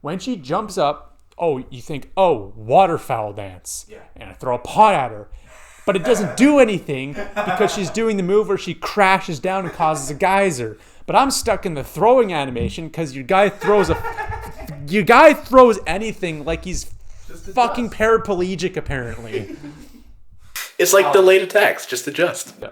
When she jumps up, you think, waterfowl dance. Yeah. And I throw a pot at her. But it doesn't do anything because she's doing the move where she crashes down and causes a geyser. But I'm stuck in the throwing animation because your guy throws anything like he's fucking paraplegic, apparently. It's like delayed attacks, just adjust. Yeah.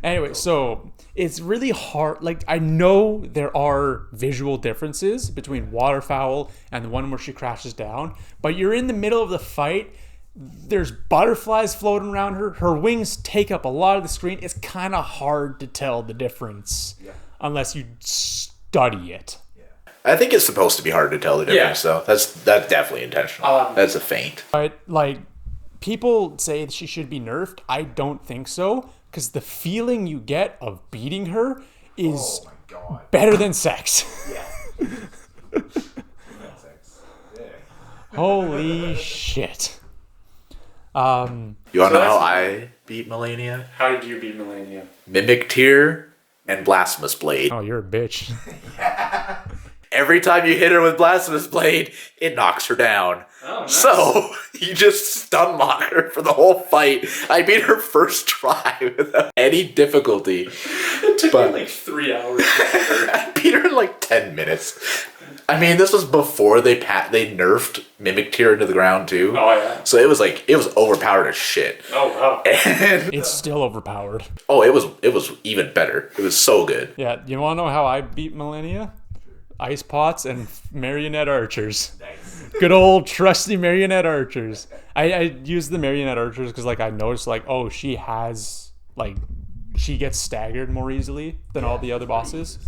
Anyway, so it's really hard. Like, I know there are visual differences between waterfowl and the one where she crashes down, but you're in the middle of the fight. There's butterflies floating around her. Her wings take up a lot of the screen. It's kind of hard to tell the difference unless you study it. I think it's supposed to be hard to tell the difference, though. That's definitely intentional. That's a feint. But, like, people say she should be nerfed. I don't think so. Because the feeling you get of beating her is better than sex. Yeah. Holy shit. You want to know how I beat Millennia? How did you beat Millennia? Mimic Tear and Blasphemous Blade. Oh, you're a bitch. Every time you hit her with Blasphemous Blade, it knocks her down. Oh, nice. So, you just stun lock her for the whole fight. I beat her first try without any difficulty. It took me like 3 hours. I beat her in like 10 minutes. I mean, this was before they nerfed Mimic Tear into the ground too. Oh yeah. So it was overpowered as shit. Oh wow. And It's still overpowered. it was even better. It was so good. Yeah, you want to know how I beat Millennia? Ice pots and marionette archers. Nice. Good old trusty marionette archers. I use the marionette archers because, like, I noticed, like, she has, like, she gets staggered more easily than all the other bosses.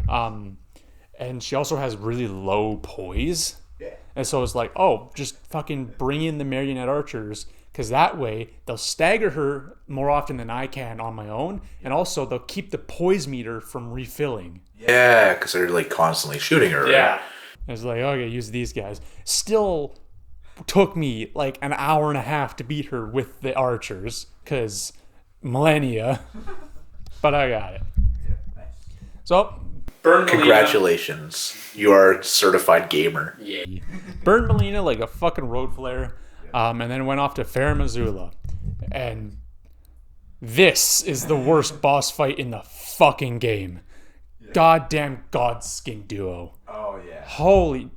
And she also has really low poise. Yeah. And so it's like, just fucking bring in the marionette archers, because that way they'll stagger her more often than I can on my own, and also they'll keep the poise meter from refilling. Yeah, because they're like constantly shooting her. Yeah. It's like, okay, use these guys. Still took me like an hour and a half to beat her with the archers, because Millennia. But I got it. Yeah. Nice. So, Burn Congratulations, you are a certified gamer. Yeah. burned Millennia like a fucking road flare, and then went off to Faramazula. And this is the worst boss fight in the fucking game. Goddamn Godskin Duo. Oh yeah. Holy,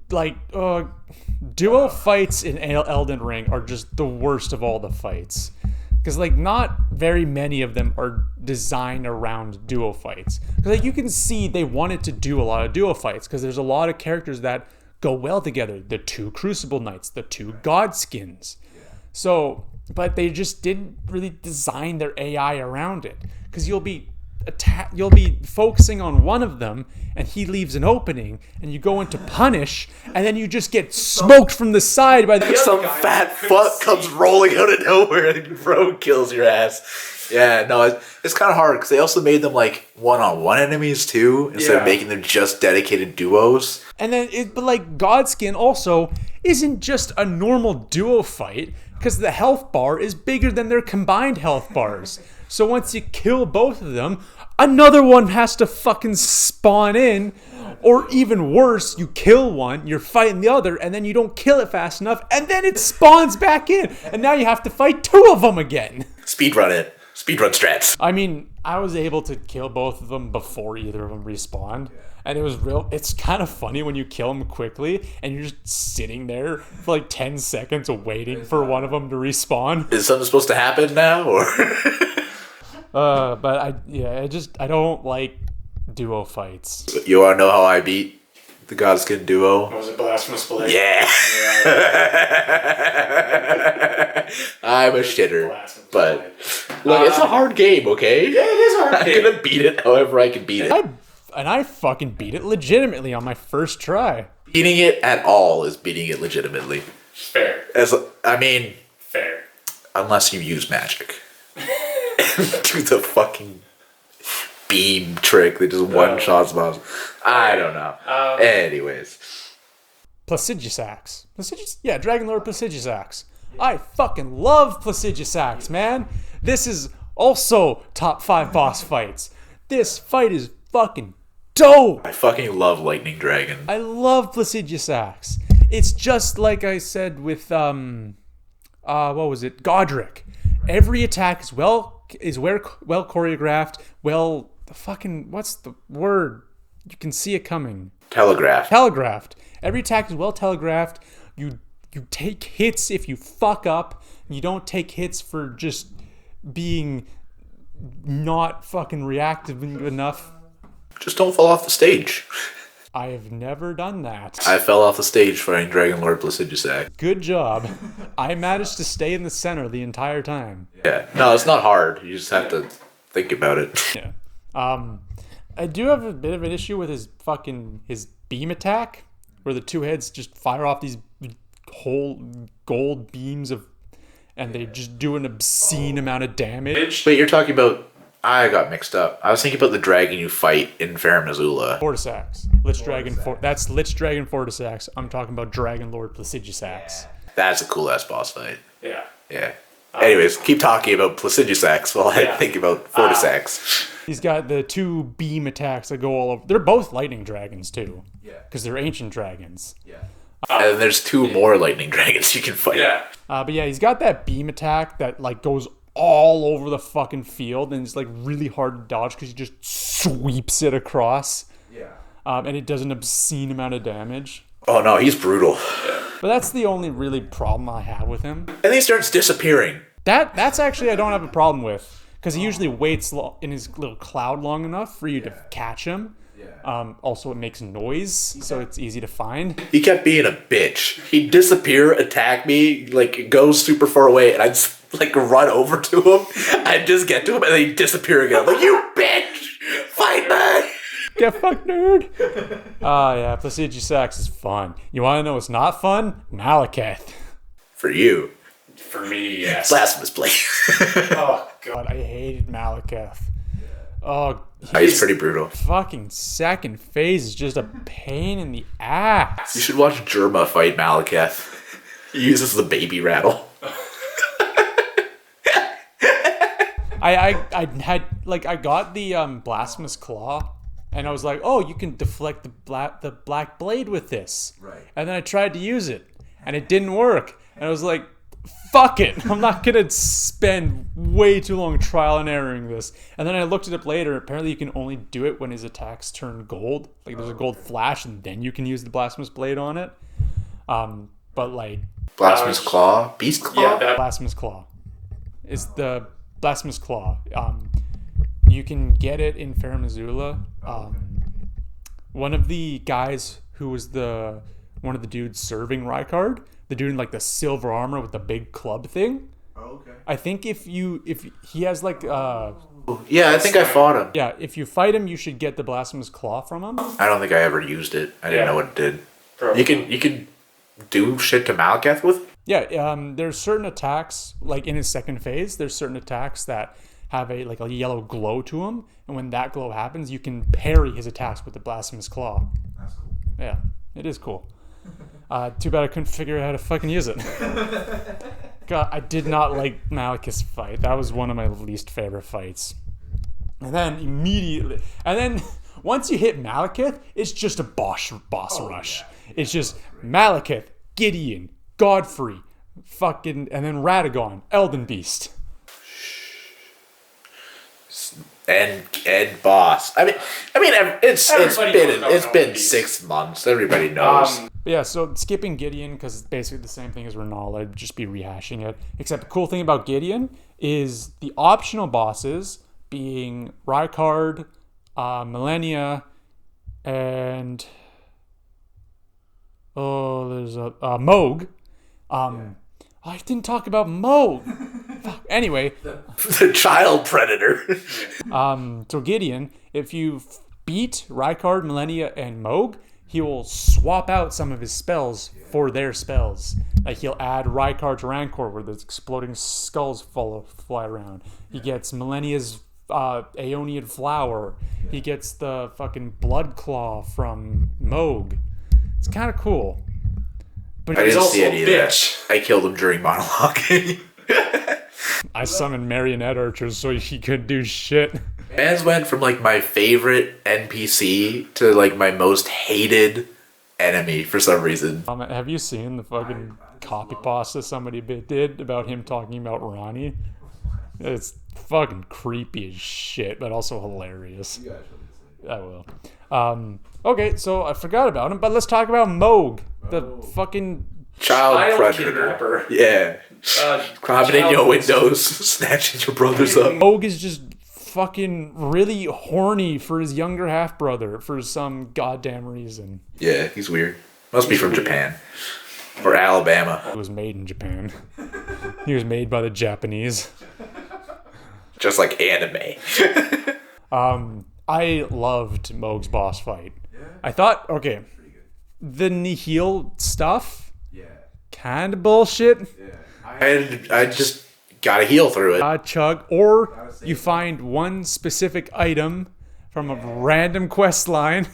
duo fights in Elden Ring are just the worst of all the fights. Because, like, not very many of them are designed around duo fights. Because, like, you can see they wanted to do a lot of duo fights because there's a lot of characters that go well together. The 2 Crucible Knights, the 2 Godskins. So, but they just didn't really design their AI around it. Because you'll be focusing on one of them and he leaves an opening and you go into punish and then you just get smoked from the side by the Some fat fuck comes rolling out of nowhere and bro kills your ass. Yeah, no, it's kind of hard because they also made them like one-on-one enemies too, instead of making them just dedicated duos. And then, but like Godskin also isn't just a normal duo fight because the health bar is bigger than their combined health bars. So once you kill both of them, another one has to fucking spawn in. Or even worse, you kill one, you're fighting the other, and then you don't kill it fast enough, and then it spawns back in. And now you have to fight 2 of them again. Speedrun it. Speedrun strats. I mean, I was able to kill both of them before either of them respawned. And it was it's kind of funny when you kill them quickly and you're just sitting there for like 10 seconds waiting for one of them to respawn. Is something supposed to happen now, or? But I don't like duo fights. You want to know how I beat the Godskin Duo? Was it Blasphemous Blade? Yeah. I'm a shitter. But look, it's a hard game, okay? Yeah, it is a hard I'm game. gonna beat it however I can beat it. I fucking beat it legitimately on my first try. Beating it at all is beating it legitimately. Fair. Fair. Unless you use magic. Do the fucking beam trick that just one-shots bombs. I don't know. Anyways. Placidusax. Dragon Lord Placidusax. I fucking love Placidusax, man. This is also top 5 boss fights. This fight is fucking dope. I fucking love Lightning Dragon. I love Placidusax. It's just like I said with Godric. Every attack is well choreographed. What's the word? You can see it coming. Telegraphed. Every attack is well telegraphed. You take hits if you fuck up. You don't take hits for just being not fucking reactive enough. Just don't fall off the stage. I have never done that. I fell off the stage fighting Dragon Lord Placidusax. Good job. I managed to stay in the center the entire time. Yeah. No, it's not hard. You just have to think about it. Yeah. I do have a bit of an issue with his beam attack, where the two heads just fire off these whole gold beams and they just do an obscene amount of damage. Wait, you're talking about... I got mixed up. I was thinking about the dragon you fight in Farum Azula. Fortisax. That's Lich Dragon Fortisax. I'm talking about Dragon Lord Placidusax. That's a cool-ass boss fight. Yeah. Yeah. Anyways, keep talking about Placidusax while I think about Fortisax. He's got the 2 beam attacks that go all over. They're both lightning dragons, too. Yeah. Because they're ancient dragons. Yeah. And then there's 2 more lightning dragons you can fight. Yeah. But yeah, he's got that beam attack that goes all over the fucking field, and it's really hard to dodge because he just sweeps it across. Yeah. And it does an obscene amount of damage. Oh no, he's brutal. But that's the only really problem I have with him. And then he starts disappearing. That's actually I don't have a problem with, because he usually waits in his little cloud long enough for you to catch him. Yeah. Also, it makes noise, so it's easy to find. He kept being a bitch. He'd disappear, attack me, go super far away, and I'd run over to him. I'd just get to him, and then he'd disappear again. I'm like, you bitch! Fight me! Get fucked, nerd! Yeah, Placidusax is fun. You want to know what's not fun? Malachith. For you. For me, yes. Blasphemous Blade. Oh, God. I hated Malachith. Oh, he's pretty brutal. Fucking second phase is just a pain in the ass. You should watch Jerma fight Malachith. He uses the baby rattle. I got the blasphemous claw, and I was like, oh, you can deflect the black blade with this. Right. And then I tried to use it, and it didn't work. And I was like, fuck it. I'm not gonna spend way too long trial and erroring this. And then I looked it up later. Apparently, you can only do it when his attacks turn gold. There's a gold flash, and then you can use the blasphemous blade on it. Blasphemous claw, beast claw. Yeah, blasphemous claw is the blasphemous claw. You can get it in Farum Azula. One of the guys who was one of the dudes serving Rykard, the dude in the silver armor with the big club thing. Oh, okay. I think if he has yeah, I think I fought him. Yeah, if you fight him, you should get the blasphemous claw from him. I don't think I ever used it. I didn't know what it did. Probably. You can do shit to Malachith with? Yeah, there's certain attacks, in his second phase, there's certain attacks that have a yellow glow to them, and when that glow happens, you can parry his attacks with the blasphemous claw. That's cool. Yeah, it is cool. Too bad I couldn't figure out how to fucking use it. God, I did not like Malachith's fight. That was one of my least favorite fights. And then once you hit Malachith, it's just a boss rush. Yeah. It's just Malachith, Gideon, Godfrey, and then Radon, Elden Beast. And boss. I mean, it's been 6 months. Everybody knows. Yeah, so skipping Gideon, because it's basically the same thing as Renala, I'd just be rehashing it. Except the cool thing about Gideon is the optional bosses being Rykard, Millennia, and there's a Moog. I didn't talk about Moog. Anyway, the child predator. So Gideon, if you beat Rykard, Millennia, and Moog, he will swap out some of his spells for their spells. Like he'll add Rykard's Rancor where the exploding skulls fly around. He gets Millennia's Aeonian Flower. He gets the fucking Blood Claw from Moog. It's kind of cool. But I he's didn't also see a any of bitch. that. I killed him during monologue. I summoned marionette archers so he couldn't do shit. Mans went from like my favorite NPC to like my most hated enemy for some reason. Have you seen the fucking copy pasta somebody did about him talking about Ronnie? It's fucking creepy as shit, but also hilarious. I will. Okay, so I forgot about him, but let's talk about Moog, the fucking Child predator. kidnapper. Yeah. Climbing in your windows, snatching your brothers up. Moog is just fucking really horny for his younger half brother for some goddamn reason. Yeah, he's weird. Must be from Japan. Or Alabama. It was made in Japan. He was made by the Japanese. Just like anime. I loved Moog's boss fight. I thought, okay, the Nihil stuff, kind of bullshit. I just gotta heal through it. Chug, or you find one specific item from a random quest line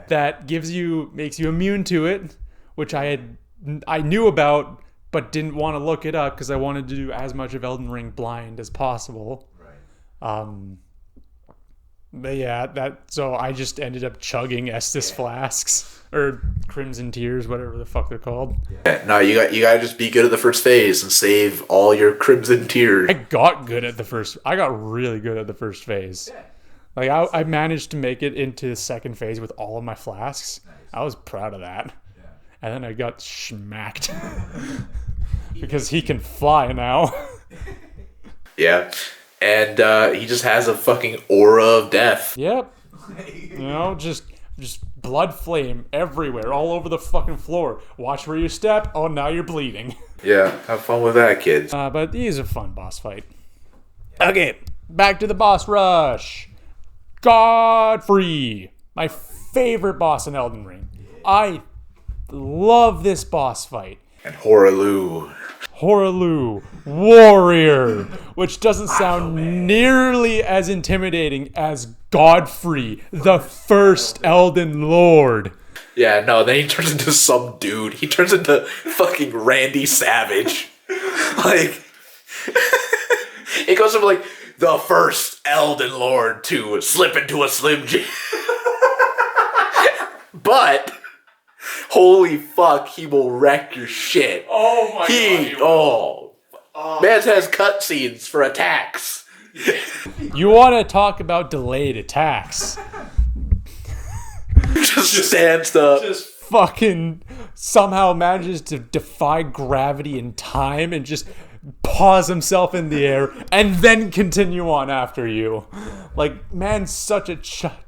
that makes you immune to it, which I knew about but didn't want to look it up because I wanted to do as much of Elden Ring blind as possible. But yeah, so I just ended up chugging Estus flasks or Crimson Tears, whatever the fuck they're called. Yeah, no, you gotta just be good at the first phase and save all your Crimson Tears. I got really good at the first phase. Like I managed to make it into the second phase with all of my flasks. I was proud of that. And then I got smacked because he can fly now. Yeah. And he just has a fucking aura of death. Yep. Just blood flame everywhere, all over the fucking floor. Watch where you step. Oh, now you're bleeding. Yeah, have fun with that, kids. But he is a fun boss fight. Okay, back to the boss rush. Godfrey, my favorite boss in Elden Ring. I love this boss fight. And Hora Lou. Hora Lou, warrior, which doesn't sound nearly as intimidating as Godfrey, the first Elden Lord. Yeah, no, then he turns into some dude. He turns into fucking Randy Savage. Like, it goes from like the first Elden Lord to slip into a Slim Jim. But holy fuck, he will wreck your shit. Oh my god. Man has cutscenes for attacks. You want to talk about delayed attacks? Just stands up. Fucking somehow manages to defy gravity and time and just pause himself in the air and then continue on after you. Like, man's such a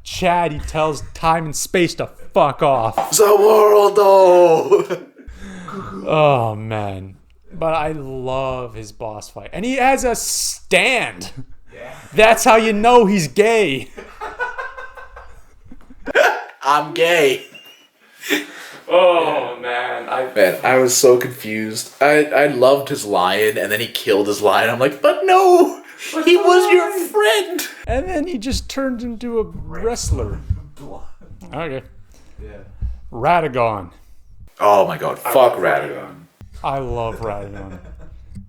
Chad, he tells time and space to fuck off. The world, though. Oh, man. But I love his boss fight. And he has a stand. That's how you know he's gay. I'm gay. Oh man, I was so confused. I loved his lion, and then he killed his lion. I'm like, but no, he was your friend. And then he just turned into a wrestler. Okay. Radagon. Oh my god, fuck Radon. I love Radon.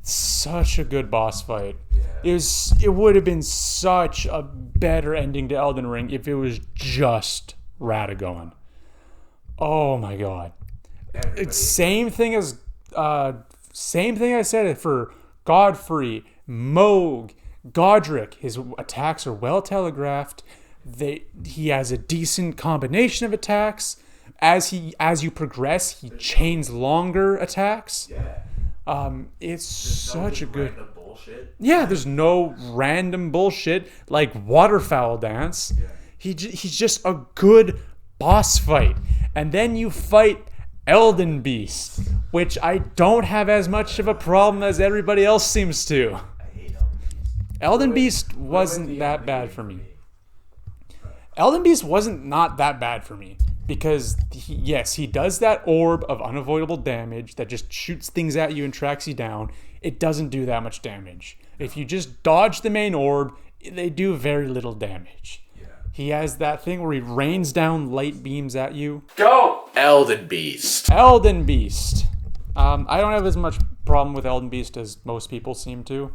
Such a good boss fight. It would have been such a better ending to Elden Ring if it was just Radagon. Oh my god. It's same thing I said for Godfrey, Moog, Godric. His attacks are well telegraphed. He has a decent combination of attacks. As you progress, he chains longer attacks. It's such a good bullshit. Yeah, there's no random bullshit like Waterfowl Dance. He's just a good boss fight. And then you fight Elden Beast, which I don't have as much of a problem as everybody else seems to. Elden Beast wasn't that bad for me. Elden Beast wasn't not that bad for me. because he does that orb of unavoidable damage that just shoots things at you and tracks you down. It doesn't do that much damage. If you just dodge the main orb, they do very little damage. Yeah. He has that thing where he rains down light beams at you. Go! Elden Beast. Elden Beast. I don't have as much problem with Elden Beast as most people seem to.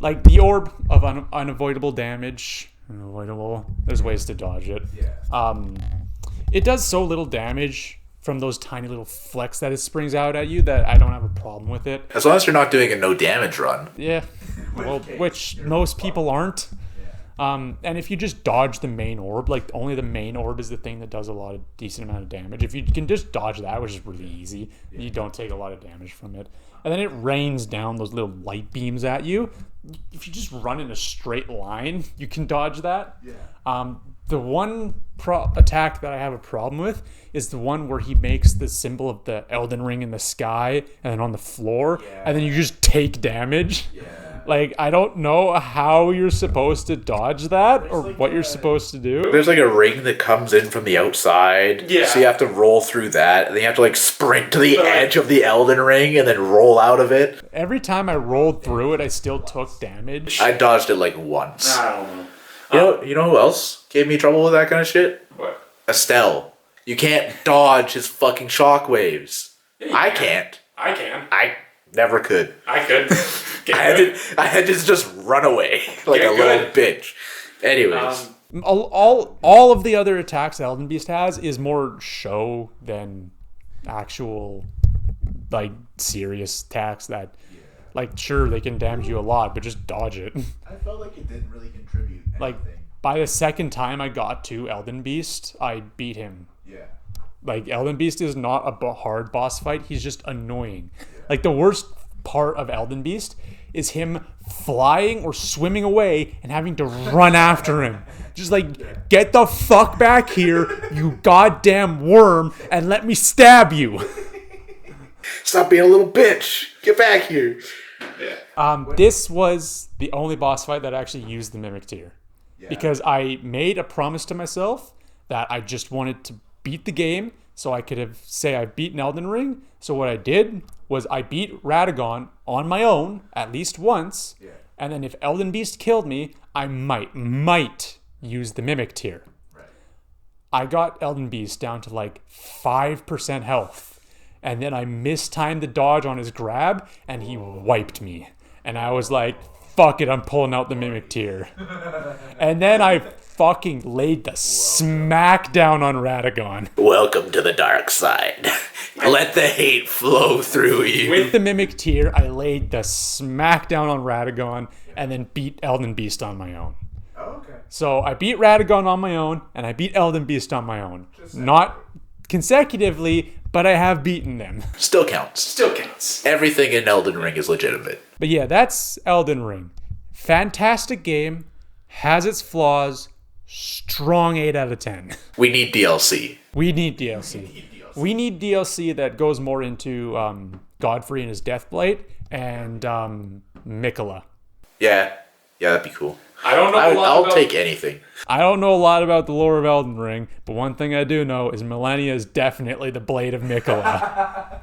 Like the orb of unavoidable damage. Unavoidable. There's ways to dodge it. Yeah. It does so little damage from those tiny little flecks that it springs out at you that I don't have a problem with it. As long as you're not doing a no damage run. Yeah. Well, which most people aren't. And if you just dodge the main orb, like only the main orb is the thing that does a lot of decent amount of damage. If you can just dodge that, which is really easy, you don't take a lot of damage from it. And then it rains down those little light beams at you. If you just run in a straight line, you can dodge that. Yeah. The one attack that I have a problem with is the one where he makes the symbol of the Elden Ring in the sky and then on the floor, and then you just take damage. Yeah. Like, I don't know how you're supposed to dodge that or what you're supposed to do. There's like a ring that comes in from the outside. Yeah. So you have to roll through that. And then you have to like sprint to the edge of the Elden Ring and then roll out of it. Every time I rolled through it, I still took damage. I dodged it like once. I don't know. You know who else gave me trouble with that kind of shit? What? Estelle. You can't dodge his fucking shockwaves. Yeah, I can't. I can. I never could. I could. I had to just run away like a little bitch. Anyways. All of the other attacks Elden Beast has is more show than actual, like, serious attacks that, like, sure, they can damage you a lot, but just dodge it. I felt like it didn't really contribute anything. Like, by the second time I got to Elden Beast, I beat him. Yeah. Like, Elden Beast is not a hard boss fight. He's just annoying. Yeah. Like, the worst part of Elden Beast is him flying or swimming away and having to run after him. Just like, get the fuck back here, you goddamn worm, and let me stab you. Stop being a little bitch. Get back here. Yeah. This was the only boss fight that actually used the Mimic Tear. Yeah. Because I made a promise to myself that I just wanted to beat the game so I could say I've beaten Elden Ring. So what I did was I beat Radon on my own at least once. Yeah. And then if Elden Beast killed me, I might use the Mimic Tear. Right. I got Elden Beast down to like 5% health. And then I mistimed the dodge on his grab and he wiped me. And I was like, fuck it, I'm pulling out the Mimic Tear. And then I fucking laid the smack down on Radon. Welcome to the dark side. Let the hate flow through you. With the Mimic Tear, I laid the smack down on Radon and then beat Elden Beast on my own. Oh, okay. So I beat Radon on my own and I beat Elden Beast on my own. Not consecutively, but I have beaten them. Still counts. Still counts. Everything in Elden Ring is legitimate. But yeah, that's Elden Ring. Fantastic game. Has its flaws. Strong 8 out of 10. We need DLC. We need DLC that goes more into Godfrey and his Deathblade and Mikola. Yeah, that'd be cool. I don't know I'll take anything. I don't know a lot about the lore of Elden Ring, but one thing I do know is Millennia is definitely the blade of Mikola.